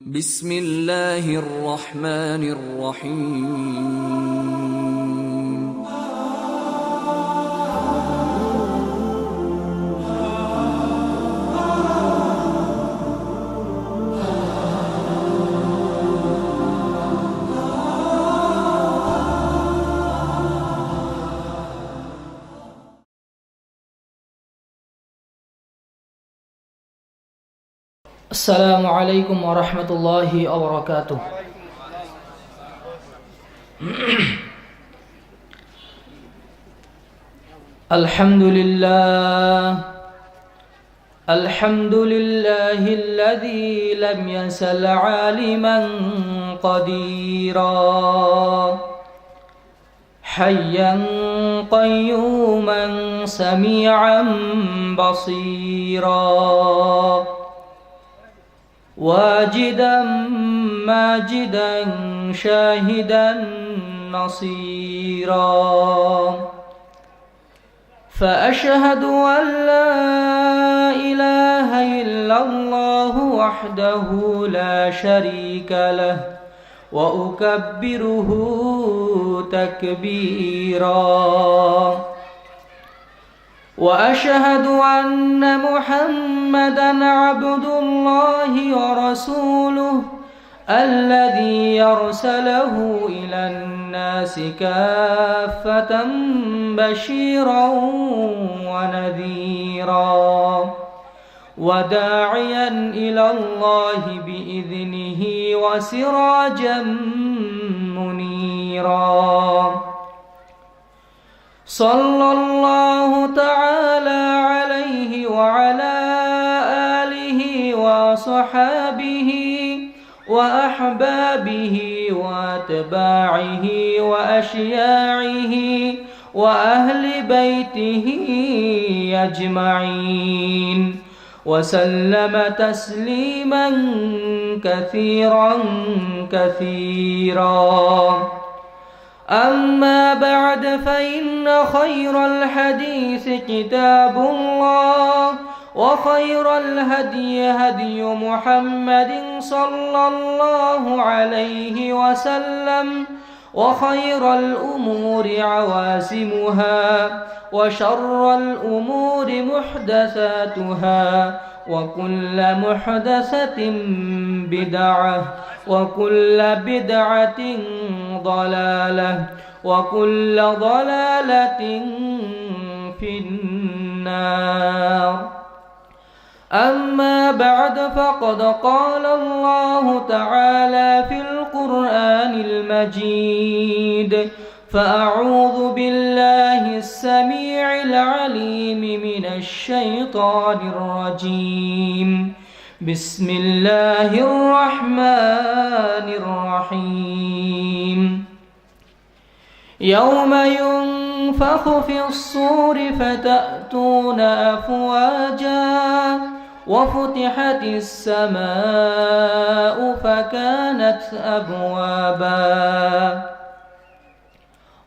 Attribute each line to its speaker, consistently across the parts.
Speaker 1: بسم الله الرحمن الرحيم
Speaker 2: السلام عليكم ورحمة الله وبركاته. الحمد لله الذي لم يزل عالما قديرا حيا قيوما سميعا بصيرا واجدا ماجدا شاهدا نصيرا فأشهد أن لا إله إلا الله وحده لا شريك له وأكبره تكبيرا وأشهد أن محمدًا عبد الله ورسوله الذي يرسله إلى الناس كافة بشيرا ونذيرا وداعيا إلى الله بإذنه وسراجا منيرا صلى الله تعالى عليه وعلى آله وصحابه وأحبابه وأتباعه وأشياعه وأهل بيته أجمعين وسلم تسليما كثيرا كثيرا. أما بعد فإن خير الحديث كتاب الله وخير الهدي هدي محمد صلى الله عليه وسلم وخير الأمور عوازمها وشر الأمور محدثاتها وكل محدثة بدعة وكل بدعة ضلالة وكل ضلالة في النار. أما بعد فقد قال الله تعالى في القرآن المجيد فأعوذ بالله السميع العليم من الشيطان الرجيم. بسم الله الرحمن الرحيم. يوم ينفخ في الصور فتأتون أفواجا وفتحت السماء فكانت أبوابا.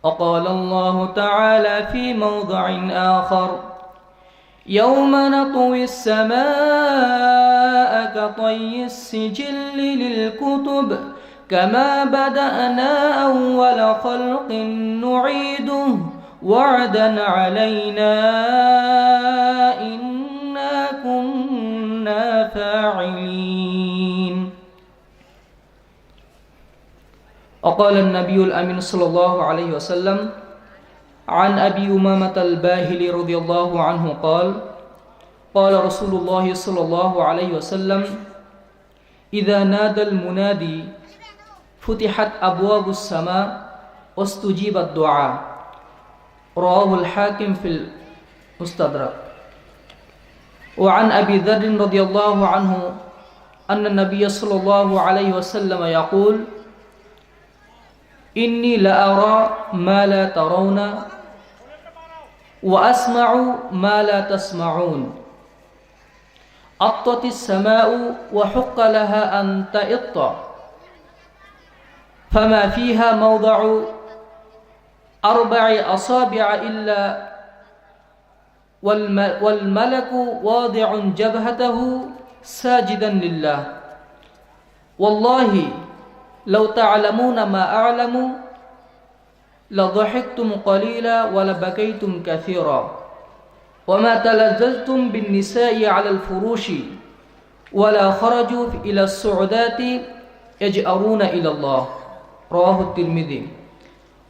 Speaker 2: وقال الله تعالى في موضع آخر يوم نطوي السماء كطي السجل للكتب كما بدأنا أول خلق نعيده وعدا علينا إنا كنا فاعلين. وقال النبي الأمين صلى الله عليه وسلم عن أبي أمامة الباهلي رضي الله عنه قال قال رسول الله صلى الله عليه وسلم إذا نادى المنادي فتحت أبواب السماء واستجيب الدعاء. رواه الحاكم في المستدرك. وعن أبي ذر رضي الله عنه أن النبي صلى الله عليه وسلم يقول إني لأرى ما لا ترون وأسمع ما لا تسمعون. أطت السماء وحق لها أن تئط فما فيها موضع 4 أصابع إلا والملك واضع جبهته ساجدا لله ওয়াল্লাহি লাউ তা'লামুনা মা আ'লামু লাযহাকতুম ক্বালীলা ওয়া লাবাকাইতুম কাসীরা ওয়া মা তালাজ্জালতুম বিন-নিসাই 'আলাল ফুরুশি ওয়া লা খারাজু ইলা as-সু'দাতি ইয়াজআরুনা ইলা আল্লাহ। রাওয়াহু at-তিরমিযি।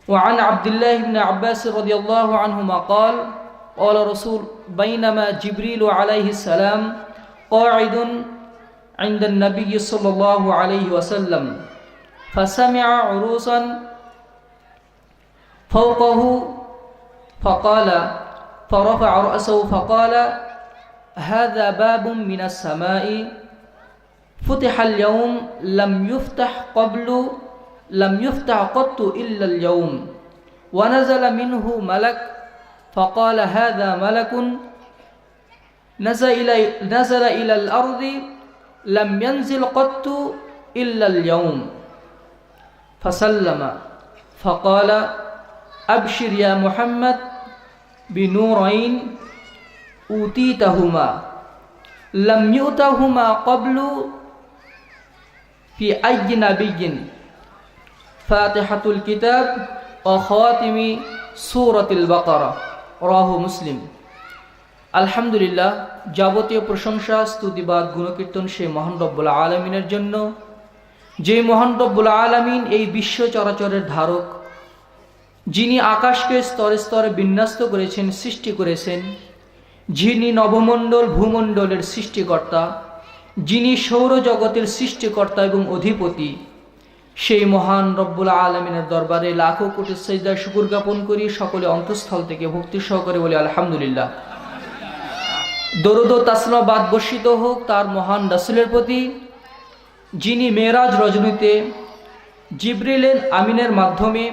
Speaker 2: وعن عبد الله بن عباس رضي الله عنهما قال قال رسول بينما جبريل عليه السلام قاعد عند النبي صلى الله عليه وسلم فسمع عروسا فوقه فقال فرفع رأسه فقال هذا باب من السماء فتح اليوم لم يفتح قط إلا اليوم ونزل منه ملك فقال هذا ملك نزل إلى الأرض لم ينزل قط إلا اليوم فسلم فقال أبشر يا محمد بنورين أوتيتهما لم يؤتهما قبل في أي نبي فاتحة الكتاب وخاتم سورة البقرة রাহু মুসলিম। আলহামদুলিল্লাহ, যাবতীয় প্রশংসা স্তুতিবাদ গুণকীর্তন সেই মহান রব্বুল আলামিনের জন্য, যে মহান রব্বুল আলামিন এই বিশ্ব চরাচরের ধারক, যিনি আকাশকে স্তরে স্তরে বিন্যস্ত করেছেন, সৃষ্টি করেছেন, যিনি নবমণ্ডল ভূমণ্ডলের সৃষ্টিকর্তা, যিনি সৌরজগতের সৃষ্টিকর্তা এবং অধিপতি, সেই মহান রব্বুল আলামিনের দরবারে লাখো কোটি সিজদায় শুকর জ্ঞাপন করি। সকলে অন্তঃস্থল থেকে ভক্তি সহকারে বলি আলহামদুলিল্লাহ। দরুদ ও তাসলিমাত বর্ষিত হোক তার মহান রাসূলের প্রতি, যিনি মেরাজ রজনীতে জিবরিল আমিনের মাধ্যমে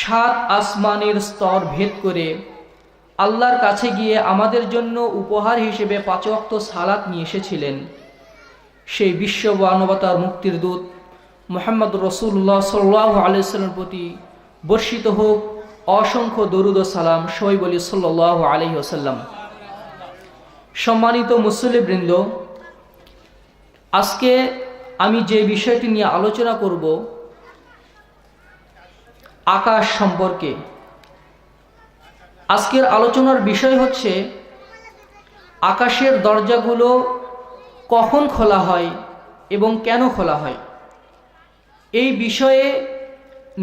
Speaker 2: 7 আসমানের স্তর ভেদ করে আল্লাহর কাছে গিয়ে আমাদের জন্য উপহার হিসেবে 5 ওয়াক্ত সালাত নিয়ে এসেছিলেন। সেই বিশ্ব মানবতার মুক্তির দূত মুহাম্মদ রাসূলুল্লাহ সাল্লাল্লাহু আলাইহি ওয়াসাল্লামের প্রতি বর্ষিত হোক অসংখ্য দরুদ ও সালাম। সবাই বলি সাল্লাল্লাহু আলাইহি ওয়াসাল্লাম। সম্মানিত মুসল্লিবৃন্দ, আজকে আমি যে বিষয়টি নিয়ে আলোচনা করব আকাশ সম্পর্কে। আজকের আলোচনার বিষয় হচ্ছে আকাশের দরজাগুলো কখন খোলা হয় এবং কেন খোলা হয়। এই বিষয়ে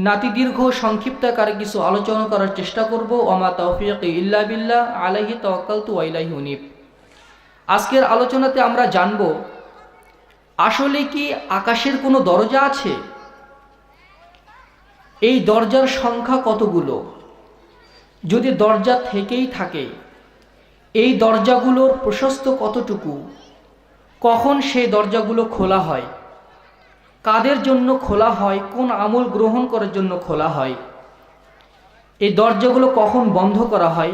Speaker 2: নাতিদীর্ঘ সংক্ষিপ্তাকারে কিছু আলোচনা করার চেষ্টা করব। ওমা তাওফীক ইল্লা বিল্লাহ আলাইহি তাওয়াক্কালতু ওয়া ইলাইহি উনীব। আজকের আলোচনাতে আমরা জানব আসলে কি আকাশের কোনো দরজা আছে, এই দরজার সংখ্যা কতগুলো, যদি দরজা থেকেই থাকে এই দরজাগুলোর প্রশস্ত কতটুকু, কখন সেই দরজাগুলো খোলা হয়, কাদের জন্য খোলা হয়, কোন আমল গ্রহণ করার জন্য খোলা হয়, এই দরজাগুলো কখন বন্ধ করা হয়,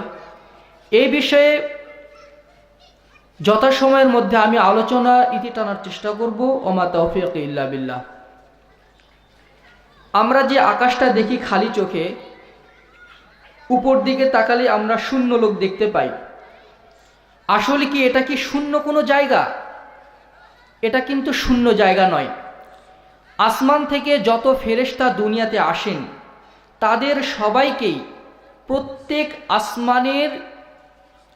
Speaker 2: এই বিষয়ে যথাসময়ের মধ্যে আমি আলোচনা ইতি টানার চেষ্টা করব। ওমা তাওফীক ইল্লা বিল্লাহ। আমরা যে আকাশটা দেখি খালি চোখে, উপর দিকে তাকালে আমরা শূন্য লোক দেখতে পাই। আসলে কি এটা কি শূন্য কোনো জায়গা? এটা কিন্তু শূন্য জায়গা নয়। আসমান থেকে যত ফেরেশতা দুনিয়াতে আসেন তাদের সবাইকেই প্রত্যেক আসমানের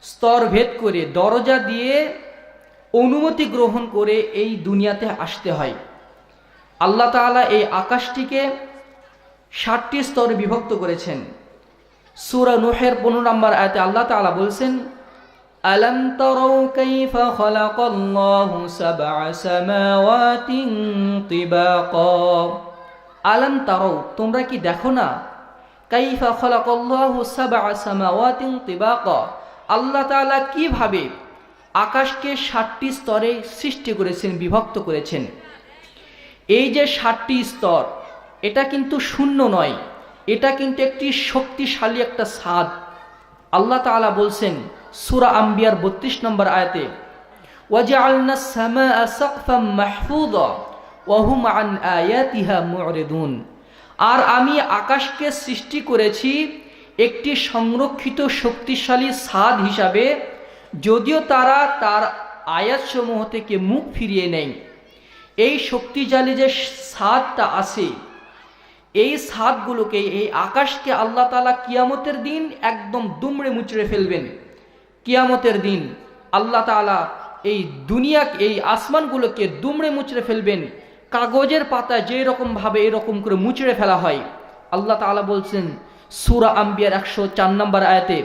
Speaker 2: স্তর ভেদ করে দরজা দিয়ে অনুমতি গ্রহণ করে এই দুনিয়াতে আসতে হয়। আল্লাহ তাআলা এই আকাশটিকে 7টি স্তরে বিভক্ত করেছেন। সূরা নূহের 15 নম্বর আয়াতে আল্লাহ তাআলা বলছেন, আলাম তারাউ কাইফা খালাকাল্লাহু সাবআ সামাওয়াতিন তিবাকা। আলাম তারাউ, তোমরা কি দেখো না, কাইফা খালাকাল্লাহু সাবআ সামাওয়াতিন তিবাকা, আল্লাহ তাআলা কিভাবে আকাশকে 7টি স্তরে সৃষ্টি করেছেন, বিভক্ত করেছেন। এই যে 7টি স্তর, এটা কিন্তু শূন্য নয়, এটা কিন্তু একটি শক্তিশালী একটা ছাদ। আল্লাহ তাআলা বলছেন সূরা আম্বিয়ার 32 নম্বর আয়াতে, ওয়াজআলনাস সামাআ সাকফাম মাহফুযা ওয়া হুম আন আয়াতিহা মু'রিদুন। আর আমি আকাশকে সৃষ্টি করেছি একটি সংরক্ষিত শক্তিশালী ছাদ হিসাবে, যদিও তারা তার আয়াতসমূহ থেকে মুখ ফিরিয়ে নেয়। এই শক্তিশালী যে ছাদটা আছে, এই ছাদগুলোকে, এই আকাশকে আল্লাহ তাআলা কিয়ামতের দিন একদম দুমড়ে মুচড়ে ফেলবেন। কিয়ামতের দিন আল্লাহ তাআলা এই দুনিয়া, এই আসমানগুলোকে দুমড়ে মুচড়ে ফেলবেন। কাগজের পাতায় যে রকম ভাবে এরকম করে মুচড়ে ফেলা হয়, আল্লাহ তাআলা বলছেন সূরা আম্বিয়ার 104 নম্বর আয়াতে,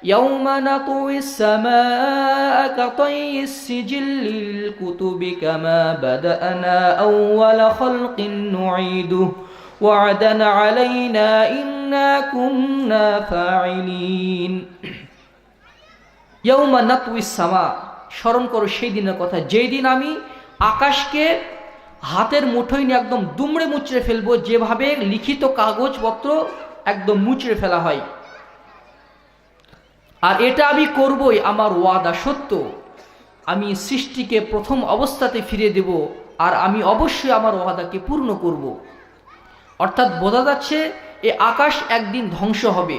Speaker 2: ইয়াউমা নাতুইস সামাআ কাতাইস সিজিল্লিল কুতুবি কামা বাদানা আউওয়ালা খালকিন নুঈদুহু ওয়া'দান আলাইনা ইন্না কুন্না ফাইলিন। ইয়াউমা নাতুইস সামা, স্মরণ করো সেই দিনের কথা, যেই দিন আমি আকাশকে হাতের মুঠোয় নিয়ে একদম দুমড়ে মুচড়ে ফেলবো, যেভাবে লিখিত কাগজপত্র একদম মুচড়ে ফেলা হয়। আর এটা আমি করবই, আমার ওয়াদা সত্য, আমি সৃষ্টিকে প্রথম অবস্থাতে ফিরিয়ে দেব, আর আমি অবশ্যই আমার ওয়াদাকে পূর্ণ করব। অর্থাৎ বোঝা যাচ্ছে এই আকাশ একদিন ধ্বংস হবে।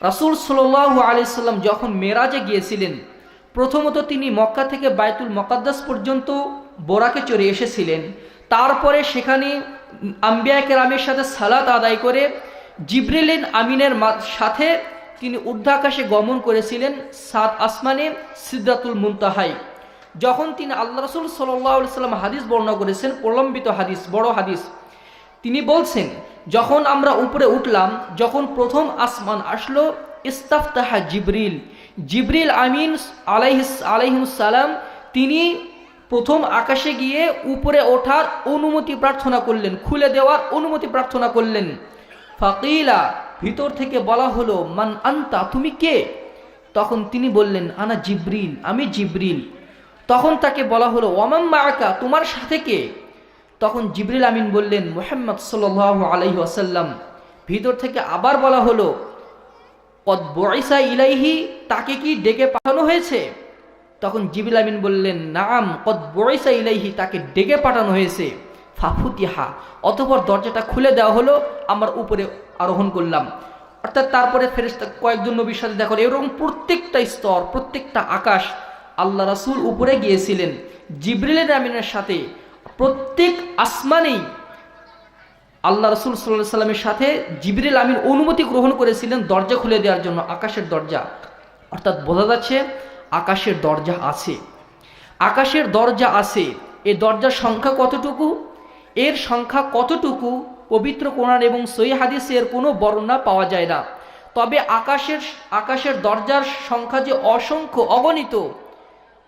Speaker 2: রাসূল সাল্লাল্লাহু আলাইহি সাল্লাম যখন মেরাজে গিয়েছিলেন, প্রথমত তিনি মক্কা থেকে বাইতুল মুকাদ্দাস পর্যন্ত বোরাকে চড়ে এসেছিলেন। তারপরে সেখানে আম্বিয়া কেরামের সাথে সালাত আদায় করে জিবরিল আমিনের সাথে তিনি ঊর্ধ্বাকাশে গমন করেছিলেন 7 আসমানে সিদরাতুল মুনতাহায়। যখন তিনি আল্লাহ রাসূল সাল্লাল্লাহু আলাইহি সাল্লাম হাদিস বর্ণনা করেছেন, প্রলম্বিত হাদিস, বড় হাদিস, তিনি বলছেন যখন আমরা উপরে উঠলাম, যখন প্রথম আসমান আসলো, ইস্তাফতাহা জিবরিল, জিবরিল আমিন আলাইহিস সালাম তিনি প্রথম আকাশে গিয়ে উপরে ওঠার অনুমতি প্রার্থনা করলেন, খুলে দেওয়ার অনুমতি প্রার্থনা করলেন। ফাকিলা, ভিতর থেকে বলা হলো, মান আনতা, তুমি কে? তখন তিনি বললেন, আনা জিবরিল, আমি জিবরিল। তখন তাকে বলা হলো, ওয়ামান মাআকা, তোমার সাথে কে? তখন জিবরিল আমিন বললেন, মুহাম্মদ সাল্লাল্লাহু আলাইহি ওয়াসাল্লাম। ভিতর থেকে আবার বলা হলো, কদ বুইসা ইলাইহি, তাকে কি ডেকে পাঠানো হয়েছে? তখন জিবরিল আমিন বললেন, নাম, কদ বুইসা ইলাইহি, তাকে ডেকে পাঠানো হয়েছে। ফাফুতিহা, অতঃপর দরজাটা খুলে দেওয়া হলো, আমার উপরে আরোহণ করলাম। অর্থাৎ তারপরে ফেরেশতা কয়েকজন নবীর সাথে দেখা হলো। এরকম প্রত্যেকটা স্তর, প্রত্যেকটা আকাশ আল্লাহ রাসূল উপরে গিয়েছিলেন জিবরিল আমিনের সাথে। প্রত্যেক আসমানেই আল্লাহ রাসূল সাল্লাল্লাহু আলাইহি সাল্লামের সাথে জিবরিল আমিন অনুমতি গ্রহণ করেছিলেন দরজা খুলে দেওয়ার জন্য, আকাশের দরজা। অর্থাৎ বোঝা যাচ্ছে আকাশের দরজা আছে, আকাশের দরজা আছে। এই দরজার সংখ্যা কতটুকু, এর সংখ্যা কতটুকু পবিত্র কোরআন এবং সহিহ হাদিসে এর কোনো বর্ণনা পাওয়া যায় না। তবে আকাশের দরজার সংখ্যা যে অসংখ্য, অগণিত,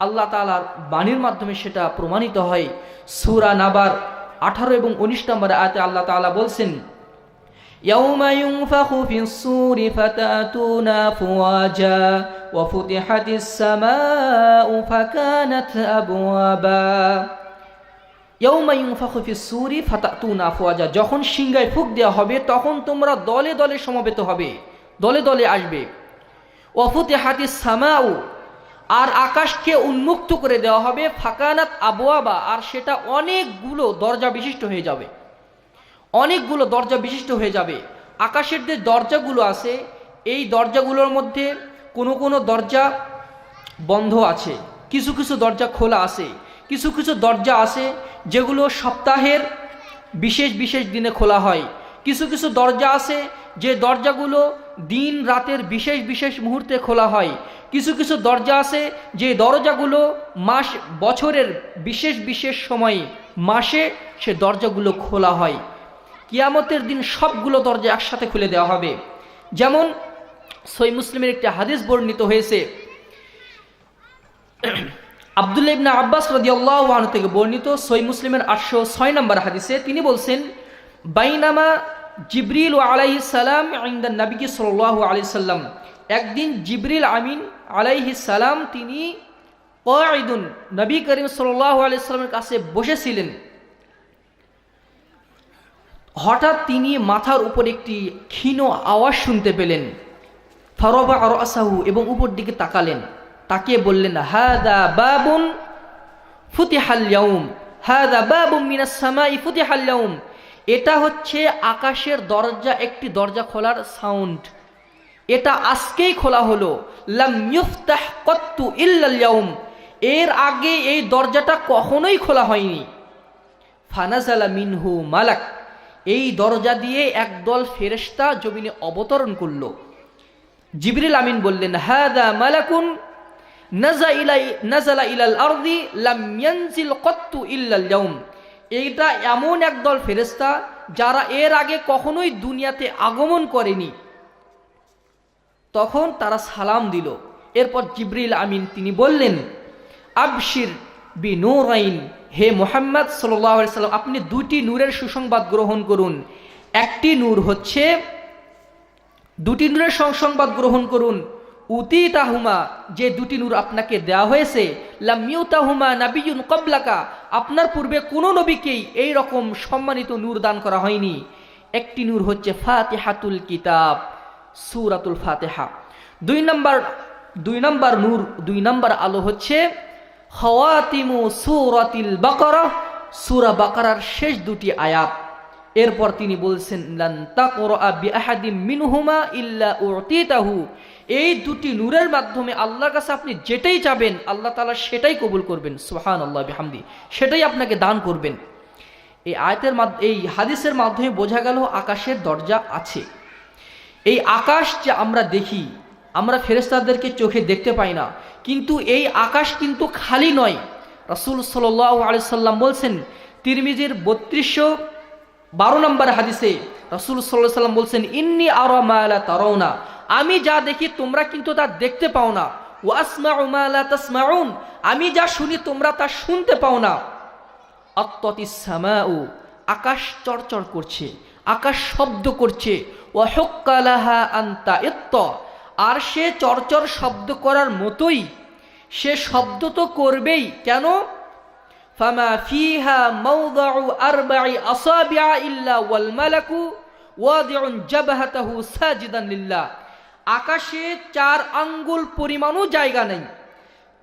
Speaker 2: আল্লাহ তাআলার বাণীর মাধ্যমে সেটা প্রমাণিত হয়। সূরা নাবার 18 এবং 19 নম্বর আয়াতে আল্লাহ তাআলা বলছেন, ইয়াউমা ইউনফাখু ফিস সূরি ফাতাতুনা আফওয়াজা ওয়া ফুতিহাতিস সামাউ ফাকানাত আবওয়াবা। ইয়াউমা ইউনফাখু ফিস সূরি ফাতাতুনা আফওয়াজা, যখন সিংহায় ফুঁক দেওয়া হবে তখন তোমরা দলে দলে সমবেত হবে, দলে দলে আসবে। ওয়া ফুতিহাতিস সামাউ, আর আকাশকে উন্মুক্ত করে দেওয়া হবে, ফাকানাত আবওয়াবা, আর সেটা অনেকগুলো দরজা বিশিষ্ট হয়ে যাবে, অনেকগুলো দরজা বিশিষ্ট হয়ে যাবে। আকাশের যে দরজাগুলো আছে, এই দরজাগুলোর মধ্যে কোনো কোনো দরজা বন্ধ আছে, কিছু কিছু দরজা খোলা আছে, কিছু কিছু দরজা আছে যেগুলো সপ্তাহের বিশেষ বিশেষ দিনে খোলা হয়, কিছু কিছু দরজা আছে যে দরজাগুলো দিন রাতের বিশেষ বিশেষ মুহূর্তে খোলা হয়, কিছু কিছু দরজা আছে যে দরজাগুলো বছরের বিশেষ বিশেষ সময়ে, মাসে সে দরজাগুলো খোলা হয়। কিয়ামতের দিন সবগুলো দরজা একসাথে খুলে দেওয়া হবে। যেমন সহিহ মুসলিমের একটি হাদিস বর্ণিত হয়েছে, আব্দুল্লাহ ইবনে আব্বাস রাদিয়াল্লাহু আনহু থেকে বর্ণিত, সহিহ মুসলিমের 806 নম্বর হাদিসে তিনি বলছেন, বাইনামা জিবরিল আলাইহিস সালাম ইনদা নবী সাল্লাল্লাহু আলাইহি সাল্লাম, একদিন জিবরিল আমিন আলাইহিস সালাম তিনি কাঈদুন, নবী করিম সাল্লাল্লাহু আলাইহি সাল্লামের কাছে বসেছিলেন। হঠাৎ তিনি মাথার উপর একটি ক্ষীণ আওয়াজ শুনতে পেলেন। ফারাফা রাসাহু, এবং উপর দিকে তাকালেন, তাকিয়ে বললেন, হাদা বাবুন ফুতিহাল ইয়াউম, হাদা বাবুম মিনাস সামাই ফুতিহাল ইয়াউম, এটা হচ্ছে আকাশের দরজা, একটি দরজা খোলার সাউন্ড, এটা আজকেই খোলা হলো। লাম ইফতাহ কত্তু ইল্লাল ইয়াউম, এর আগে এই দরজাটা কখনোই খোলা হয়নি। ফানাজালা মিনহু মালাক, এই দরজা দিয়ে একদল ফেরেশতা জমিনে অবতরণ করল। জিবরিল আমিন বললেন, হাদা মালাকুন নাজালা ইলাল আরদি লাম ইয়ানজিল কত্তু ইল্লাল ইয়াউম, এইটা এমন একদল ফেরেশতা যারা এর আগে কখনোই দুনিয়াতে আগমন করেনি। তখন তারা সালাম দিল। এরপর জিবরিল আমিন তিনি বললেন, আবশির বিনূরাইন, হে মুহাম্মদ সাল্লাল্লাহু আলাইহি সাল্লাম, আপনি দুটি নূরের সুসংবাদ গ্রহণ করুন। একটি নূর হচ্ছে, দুটি নূরের সুসংবাদ গ্রহণ করুন, উতিতাহুমা, যে দুটি নূর আপনাকে দেওয়া হয়েছে, লাম ইউতাহুমা নাবিয়্যুন ক্বাবলাকা, আপনার পূর্বে কোনো নবীকেই এই রকম সম্মানিত নূর দান করা হয়নি। একটি নূর হচ্ছে ফাতিহাতুল কিতাব, সূরাতুল ফাতিহা। দুই নম্বর আলো হচ্ছে খাওয়াতিমু সূরাতিল বাকারা, সূরা বাকারার শেষ দুটি আয়াত। এরপর তিনি বলছেন, লান তাকরা বিআহাদিম মিনহুমা ইল্লা উতিতাহু, এই দুটি নূরের মাধ্যমে আল্লাহর কাছে আপনি যেটাই চাবেন আল্লাহ তাআলা সেটাই কবুল করবেন, সুবহানাল্লাহ বিহামদি, সেটাই আপনাকে দান করবেন। এই হাদিসের মাধ্যমে বোঝা গেল আকাশের দরজা আছে। এই আকাশ যে আমরা দেখি, আমরা ফেরেশতাদেরকে চোখে দেখতে পাই না, কিন্তু এই আকাশ কিন্তু খালি নয়। রাসূল সাল্লাল্লাহু আলাইহি সাল্লাম বলছেন, তিরমিজির 3212 নম্বর হাদিসে রাসূল সাল্লাল্লাহু আলাইহি সাল্লাম বলছেন, ইন্নী আরা মা লা তারাউনা, আমি যা দেখি তোমরা কিন্তু তা দেখতে পাও না। ওয়া আসমাউ মা লা তাসমাউন, আমি যা শুনি তোমরা তা শুনতে পাও না। আত্তাতিস সামাউ, আকাশ চড়চড় করছে, আকাশ শব্দ করছে। ওয়া হুক্কা লাহা আন তাইত্ত, আর সে চরচর শব্দ করার মতোই, সে শব্দ তো করবেই। কেন? ফামা ফিহা মাওদাউ আরবা'i আসাবি'a ইল্লা ওয়াল মালাকু ওয়াদি'ুন জাবহাতাহু সাজিদান লিল্লাহ, আকাশে 4 আঙ্গুল পরিমাণও জায়গা নেই,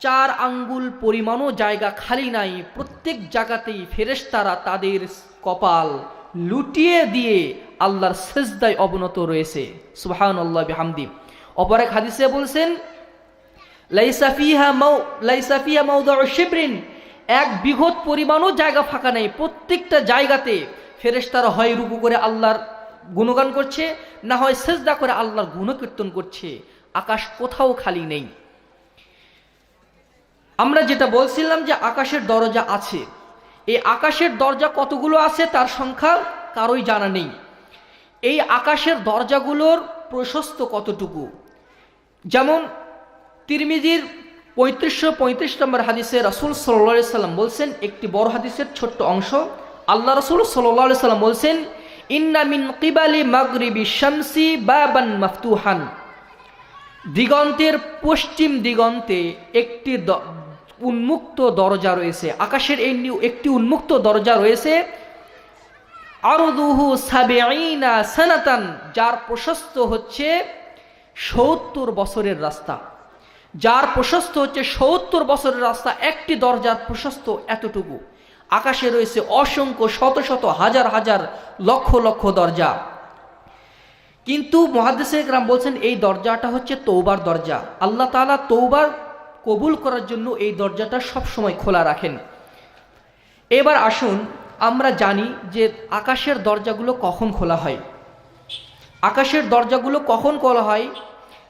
Speaker 2: 4 আঙ্গুল পরিমাণও জায়গা খালি নাই। প্রত্যেক জায়গাতেই ফেরেশতারা তাদের কপাল লুটিয়ে দিয়ে আল্লাহর সিজদায় অবনত রয়েছে, সুবহানাল্লাহ বিহামদি। অপর এক হাদিসে বলছেন, লাইসা ফিহা মাওদাউ শিবরিন, এক বিঘত পরিমাণও জায়গা ফাঁকা নেই। প্রত্যেকটা জায়গাতে ফেরেশতারা হয় রুকু করে আল্লাহর গুণগান করছে, না হয় সিজদা করে আল্লাহর গুণকীর্তন করছে। আকাশ কোথাও খালি নেই। আমরা যেটা বলছিলাম যে আকাশের দরজা আছে, এই আকাশের দরজা কতগুলো আছে তার সংখ্যা কারোই জানা নেই। এই আকাশের দরজাগুলোর প্রশস্ত কতটুকু, যেমন তিরমিজির 3535 নম্বর হাদিসে রাসূল সাল্লাল্লাহু আলাইহি সাল্লাম বলছেন, একটি বড় হাদিসের ছোট্ট অংশ, আল্লাহ রাসূল সাল্লাল্লাহু আলাইহি সাল্লাম বলছেন, ইন্না মিন কিবালি মাগরিবি শামসি বাবান মাফতুহান, দিগন্তের পশ্চিম দিগন্তে একটি উন্মুক্ত দরজা রয়েছে। আকাশের একটি উন্মুক্ত দরজা রয়েছে, আরদুহু সাবিঈনা সানাতান, যার প্রশস্ত হচ্ছে 70 বছরের রাস্তা, যার প্রশস্ত হচ্ছে 70 বছরের রাস্তা। একটি দরজার প্রশস্ত এতটুকু। আকাশে রয়েছে অসংখ্য শত শত হাজার হাজার লক্ষ লক্ষ দরজা। কিন্তু মুহাদ্দিসিনে কেরাম বলছেন, এই দরজাটা হচ্ছে তওবার দরজা। আল্লাহ তাআলা তওবার কবুল করার জন্য এই দরজাটা সব সময় খোলা রাখেন। এবার আসুন আমরা জানি যে আকাশের দরজাগুলো কখন খোলা হয়। আকাশের দরজাগুলো কখন খোলা হয়?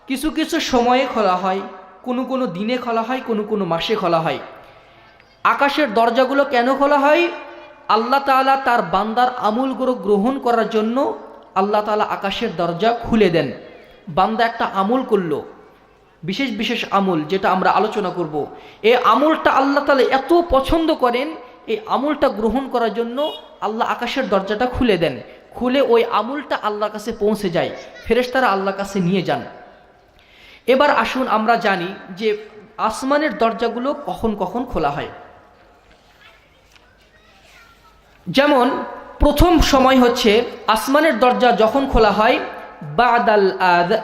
Speaker 2: কিছু কিছু সময়ে খোলা হয়, কোনো দিনে খোলা হয়, কোনো মাসে খোলা হয়। আকাশের দরজাগুলো কেন খোলা হয়? আল্লাহ তাআলা তার বান্দার আমলগুলো গ্রহণ করার জন্য আল্লাহ তাআলা আকাশের দরজা খুলে দেন। বান্দা একটা আমল করলো, বিশেষ বিশেষ আমল, যেটা আমরা আলোচনা করব। এই আমলটা আল্লাহ তাআলা এত পছন্দ করেন, এই আমলটা গ্রহণ করার জন্য আল্লাহ আকাশের দরজাটা খুলে দেন। খুলে ওই আমলটা আল্লাহর কাছে পৌঁছে যায়, ফেরেশতারা আল্লাহর কাছে নিয়ে যান। এবার আসুন আমরা জানি যে আসমানের দরজাগুলো কখন কখন খোলা হয়। যেমন প্রথম সময় হচ্ছে আসমানের দরজা যখন খোলা হয়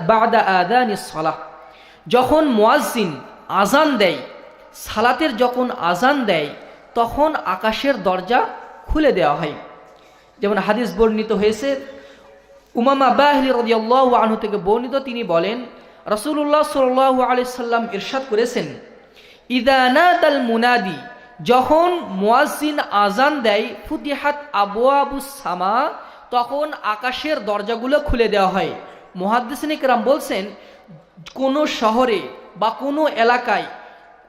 Speaker 2: বাদা আযানিস সালাহ, যখন মুয়াজ্জিন আজান দেয়, সালাতের যখন আজান দেয় তখন আকাশের দরজা খুলে দেওয়া হয়। যেমন হাদিস বর্ণিত হয়েছে, উমামা বাহিলি রাদিয়াল্লাহু আনহু থেকে বর্ণিত, তিনি বলেন, রাসূলুল্লাহ সাল্লাল্লাহু আলাইহি সাল্লাম ইরশাদ করেছেন, ইযা নাদাল মুনাদি, যখন মুয়াজ্জিন আজান দেয় ফুতিহাত আবওয়াবুস সামা, তখন আকাশের দরজাগুলো খুলে দেওয়া হয়। মুহাদ্দিসিনে কেরাম বলছেন, কোনো শহরে বা কোনো এলাকায়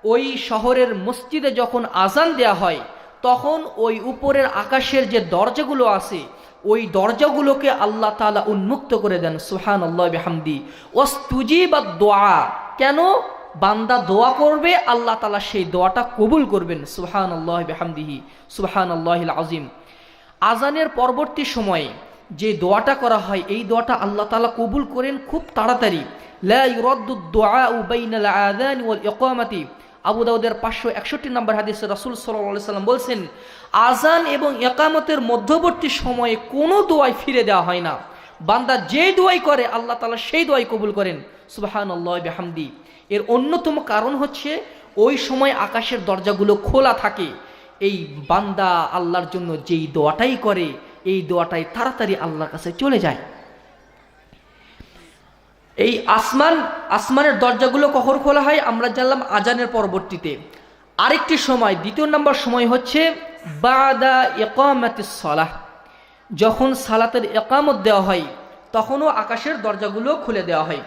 Speaker 2: ওই শহরের মসজিদে যখন আজান দেয়া হয়, তখন ওই উপরের আকাশের যে দরজাগুলো আছে ওই দরজাগুলোকে আল্লাহ তাআলা উন্মুক্ত করে দেন। সুবহানাল্লাহি বিহামদি ওয়াস্তুজিবাদ দুআ। কেন? বান্দা দোয়া করবে, আল্লাহ তাআলা সেই দোয়াটা কবুল করবেন। সুবহানাল্লাহি বিহামদিহি সুবহানাল্লাহিল আযীম। আজানের পরবর্তী সময়ে যে দোয়াটা করা হয়, এই দোয়াটা আল্লাহ তাআলা কবুল করেন খুব তাড়াতাড়ি। লা ইউরাদ্দুদ দুআউ বাইনাল আযান ওয়াল ইকামাতি। আবু দাউদের 561 নম্বর হাদিসে রাসূল সাল্লাল্লাহু আলাইহি সাল্লাম বলছেন, আজান এবং ইকামতের মধ্যবর্তী সময়ে কোনো দোয়াই ফিরে দেওয়া হয় না। বান্দা যে দোয়াই করে আল্লাহ তাআলা সেই দোয়াই কবুল করেন। সুবহানাল্লাহি বিহামদি। এর অন্যতম কারণ হচ্ছে ওই সময় আকাশের দরজাগুলো খোলা থাকে। এই বান্দা আল্লাহর জন্য যেই দোয়াটাই করে, এই দোয়াটাই তাড়াতাড়ি আল্লাহর কাছে চলে যায়। এই আসমানের দরজাগুলো কখন খোলা হয়? আমরা জানলাম আজানের পরবর্তীতে। আরেকটি সময়, দ্বিতীয় নম্বর সময় হচ্ছে বাদা ইকামাতিস সালাহ। যখন সালাতের ইকামত দেওয়া হয়, তখনও আকাশের দরজাগুলো খুলে দেওয়া হয়।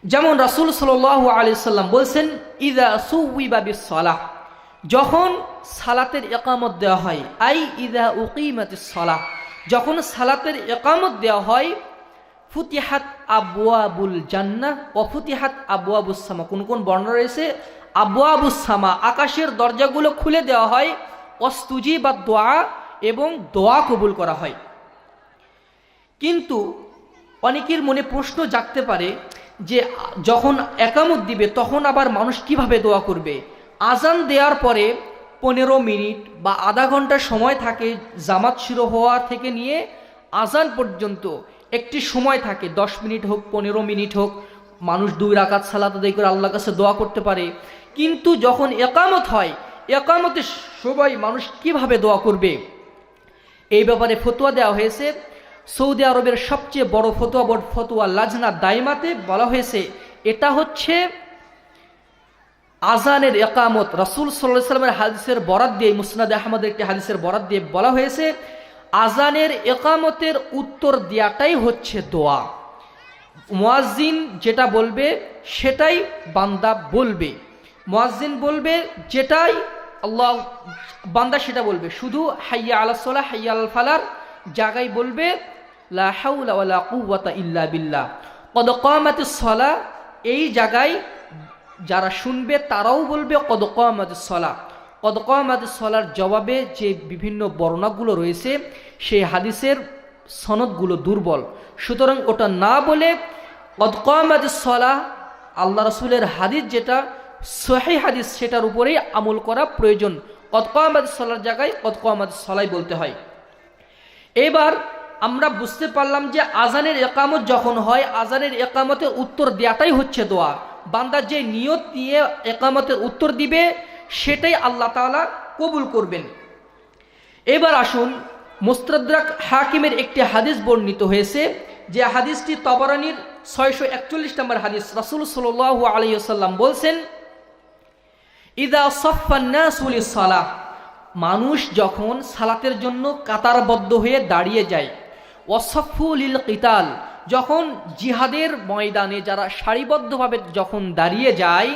Speaker 2: যেমন রাসূল সাল্লাল্লাহু আলাইহি সাল্লাম বলছেন, ইযা সুউইবা বিস সালাহ। যখন সালাতের ইকামত দেওয়া হয়, আই ইযা উকিমাতিস সালাহ, যখন সালাতের ইকামত দেওয়া হয়, ফুতিহাত আবওয়াবুল জান্নাহ ওয়া ফুতিহাত আবওয়াবুস সামা। কোন কোন বর্ণনা রয়েছে? আবওয়াবুস সামা, আকাশের দরজাগুলো খুলে দেওয়া হয়। ওয়াস্তুজিবাদ দুআ, এবং দোয়া কবুল করা হয়। কিন্তু অনেকের মনে প্রশ্ন জাগতে পারে যে যখন ইকামত দিবে তখন আবার মানুষ কিভাবে দোয়া করবে? আজান দেওয়ার পরে 15 মিনিট বা আধা ঘন্টা সময় থাকে, জামাত শুরু হওয়া থেকে নিয়ে আজান পর্যন্ত একটি সময় থাকে। 10 মিনিট হোক, 15 মিনিট হোক, মানুষ 2 রাকাত সালাত আদায় করে আল্লাহর কাছে দোয়া করতে পারে। কিন্তু যখন ইকামত হয়, ইকামতের সবাই মানুষ কিভাবে দোয়া করবে? এই ব্যাপারে ফতোয়া দেওয়া হয়েছে। সৌদি আরবের সবচেয়ে বড় ফতোয়া বোর্ড ফতোয়া লাজনা দাইমাতে বলা হয়েছে, এটা হচ্ছে আজানের ইকামত। রাসূল সাল্লাল্লাহু আলাইহি ওয়াসাল্লামের হাদিসের বরাত দিয়ে, মুসনাদে আহমদের একটি হাদিসের বরাত দিয়ে বলা হয়েছে, আজানের ইকামতের উত্তর দেওয়াটাই হচ্ছে দোয়া। মুয়াজ্জিন যেটা বলবে সেটাই বান্দা বলবে। মুয়াজ্জিন বলবে যেটাই আল্লাহ, বান্দা সেটা বলবে। শুধু হাইয়া আলাস সালাহ, হাইয়া আলাল ফালাহ জায়গায় বলবে লা হাওলা ওয়ালা কুওয়াতা ইল্লা বিল্লাহ, কদ কামাতিস সালাহ। এই জায়গায় যারা শুনবে তারাও বলবে কদ কামাতিস সালাহ। কদ কামাতিস সালাহর জবাবে যে বিভিন্ন বর্ণনাগুলো রয়েছে, সেই হাদিসের সনদগুলো দুর্বল। সুতরাং ওটা না বলে কদ কামাতিস সালাহ, আল্লাহ রাসূলের হাদিস যেটা সহিহ হাদিস, সেটার উপরেই আমল করা প্রয়োজন। কদ কামাতিস সালাহর জায়গায় কদ কামাতিস সালাহ বলতে হয়। এবার আমরা বুঝতে পারলাম যে আজানের ইকামত যখন হয়, আজানের ইকামতের উত্তর দেওয়াটাই হচ্ছে দোয়া। বান্দা যে নিয়ত দিয়ে ইকামতের উত্তর দিবে সেটাই আল্লাহ তাআলা কবুল করবেন। এবার আসুন, মুস্তাদরাক হাকিমের একটি হাদিস বর্ণিত হয়েছে, যে হাদিসটি তাবারানীর 641 নম্বর হাদিস। রাসূল সাল্লাল্লাহু আলাইহি ওয়াসাল্লাম বলছেন, ইযা সাফফান নাসু লিস-সালাহ, মানুষ যখন সালাতের জন্য কাতারবদ্ধ হয়ে দাঁড়িয়ে যায়, ওয়াসাফু লিল কিতাল, যখন জিহাদের ময়দানে যারা সারিবদ্ধভাবে যখন দাঁড়িয়ে যায়,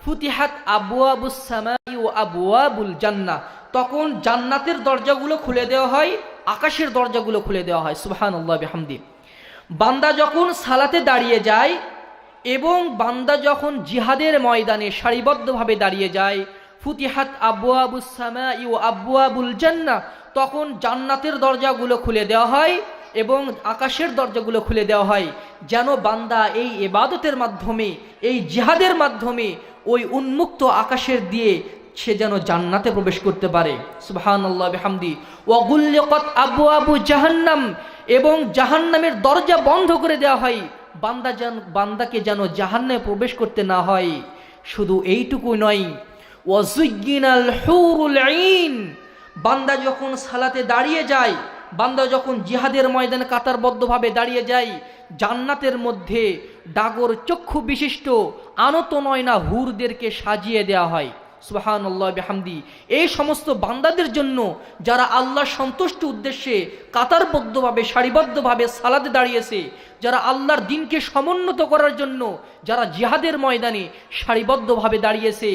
Speaker 2: ফুতিহাত আবওয়াবুস সামাই ওয়া আবওয়াবুল জান্নাহ, তখন জান্নাতের দরজাগুলো খুলে দেওয়া হয়, আকাশের দরজাগুলো খুলে দেওয়া হয়। সুবহানাল্লাহি বিহামদি। বান্দা যখন সালাতে দাঁড়িয়ে যায় এবং বান্দা যখন জিহাদের ময়দানে সারিবদ্ধভাবে দাঁড়িয়ে যায়, ফুতিহাত আবওয়াবুস সামাই ওয়া আবওয়াবুল জান্নাহ, তখন জান্নাতের দরজাগুলো খুলে দেওয়া হয় এবং আকাশের দরজাগুলো খুলে দেওয়া হয়, যেন বান্দা এই ইবাদতের মাধ্যমে, এই জিহাদের মাধ্যমে ওই উন্মুক্ত আকাশের দিয়ে সে যেন জান্নাতে প্রবেশ করতে পারে। সুবহানাল্লাহি বিহামদি। ওয়া গুল্লিকাত আবওয়াবু জাহান্নাম, এবং জাহান্নামের দরজা বন্ধ করে দেওয়া হয়, বান্দাকে যেন জাহান্নামে প্রবেশ করতে না হয়। শুধু এইটুকু নয়, ওয়া যুয়্যিনাল হুরুল আইন, বান্দা যখন সালাতে দাঁড়িয়ে যায়, বান্দা যখন জিহাদের ময়দানে কাতারবদ্ধভাবে দাঁড়িয়ে যায়, জান্নাতের মধ্যে ডাগর চক্ষু বিশিষ্ট আনত নয়না হুরদেরকে সাজিয়ে দেওয়া হয়। সুবহানাল্লাহ বিহামদি। এই সমস্ত বান্দাদের জন্য যারা আল্লাহর সন্তুষ্ট উদ্দেশ্যে কাতারবদ্ধভাবে সারিবদ্ধভাবে সালাতে দাঁড়িয়েছে, যারা আল্লাহর দ্বীনকে সমুন্নত করার জন্য যারা জিহাদের ময়দানে সারিবদ্ধভাবে দাঁড়িয়েছে,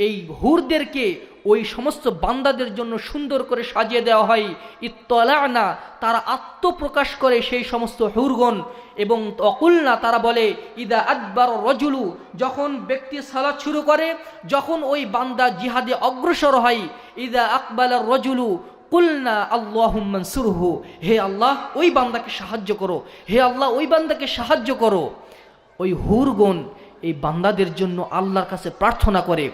Speaker 2: এই হুরদেরকে ওই সমস্ত বান্দাদের জন্য সুন্দর করে সাজিয়ে দেওয়া হয়। ইত্তলানা, তারা আত্মপ্রকাশ করে সেই সমস্ত হুরগণ, এবং অকুলনা, তারা বলে ইদা আদবার রজুলু, যখন ব্যক্তি সালাত শুরু করে, যখন ওই বান্দা জিহাদে অগ্রসর হয়, ইদা আকবালার রজুলু কুলনা আল্লাহুম্মা আনসুরহু, হে আল্লাহ ওই বান্দাকে সাহায্য করো, হে আল্লাহ ওই বান্দাকে সাহায্য করো। ওই হুরগণ এই বান্দাদের জন্য আল্লাহর কাছে প্রার্থনা করে।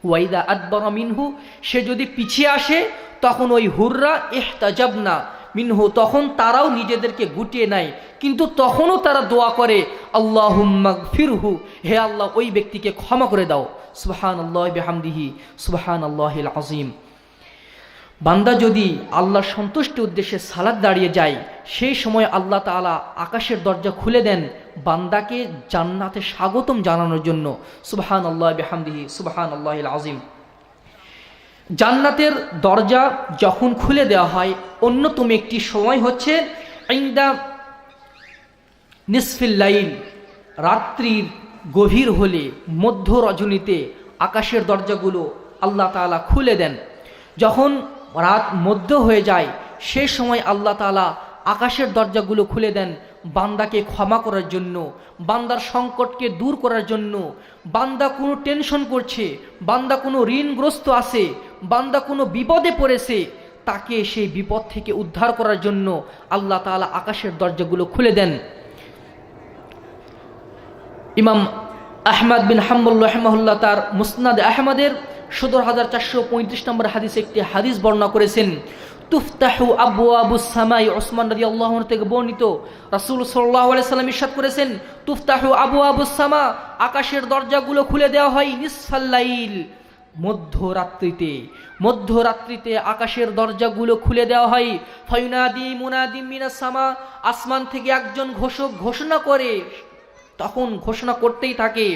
Speaker 2: ওয়াইদা আদবরা মিনহু, সে যদি পিছিয়ে আসে, তখন ওই হুররা ইহতাজাবনা মিনহু, তখন তারাও নিজেদেরকে গুটিয়ে নেয়, কিন্তু তখনও তারা দোয়া করে আল্লাহুম্মা গফিরহু, হে আল্লাহ ওই ব্যক্তিকে ক্ষমা করে দাও। সুবহানাল্লাহি বিহামদিহি, সুবহানাল্লাহিল আযীম। বান্দা যদি আল্লাহর সন্তুষ্টি উদ্দেশ্যে সালাত দাঁড়িয়ে যায়, সেই সময় আল্লাহ তাআলা আকাশের দরজা খুলে দেন বান্দাকে জান্নাতে স্বাগতম জানানোর জন্য। সুবহানাল্লাহি বিহামদিহি, সুবহানাল্লাহিল আযীম। জান্নাতের দরজা যখন খুলে দেওয়া হয়, অন্যতম একটি সময় হচ্ছে ইনদা নিসফিল লাইল, রাত্রির গভীর হলে মধ্য রজনীতে আকাশের দরজাগুলো আল্লাহ তাআলা খুলে দেন। যখন রাত মধ্য হয়ে যায়, সেই সময় আল্লাহ তাআলা আকাশের দরজাগুলো খুলে দেন বান্দাকে ক্ষমা করার জন্য, বান্দার সংকটকে দূর করার জন্য। বান্দা কোনো টেনশন করছে, বান্দা কোনো ঋণগ্রস্ত আছে, বান্দা কোনো বিপদে পড়েছে, তাকে সেই বিপদ থেকে উদ্ধার করার জন্য আল্লাহ তাআলা আকাশের দরজাগুলো খুলে দেন। ইমাম আহমদ বিন হাম্বল রাহিমাহুল্লাহ তার মুসনাদ আহমদের ১৭,৪৩৫ নম্বর হাদিসে একটি হাদিস বর্ণনা করেছেন। তুফতাহু আবওয়াবুস সামাই, ওসমান রাদিয়াল্লাহু আনহু থেকে বর্ণিত, রাসূল সাল্লাল্লাহু আলাইহি সাল্লাম ইরশাদ করেছেন, তুফতাহু আবওয়াবুস সামা, আকাশের দরজাগুলো খুলে দেওয়া হয় নিসফাল লাইল, মধ্যরাত্রিতে। মধ্যরাত্রিতে আকাশের দরজাগুলো খুলে দেওয়া হয়। ফায়ুনাদি মুনাদিম মিনাস সামা, আসমান থেকে একজন ঘোষক ঘোষণা করে, তখন ঘোষণা করতেই থাকে,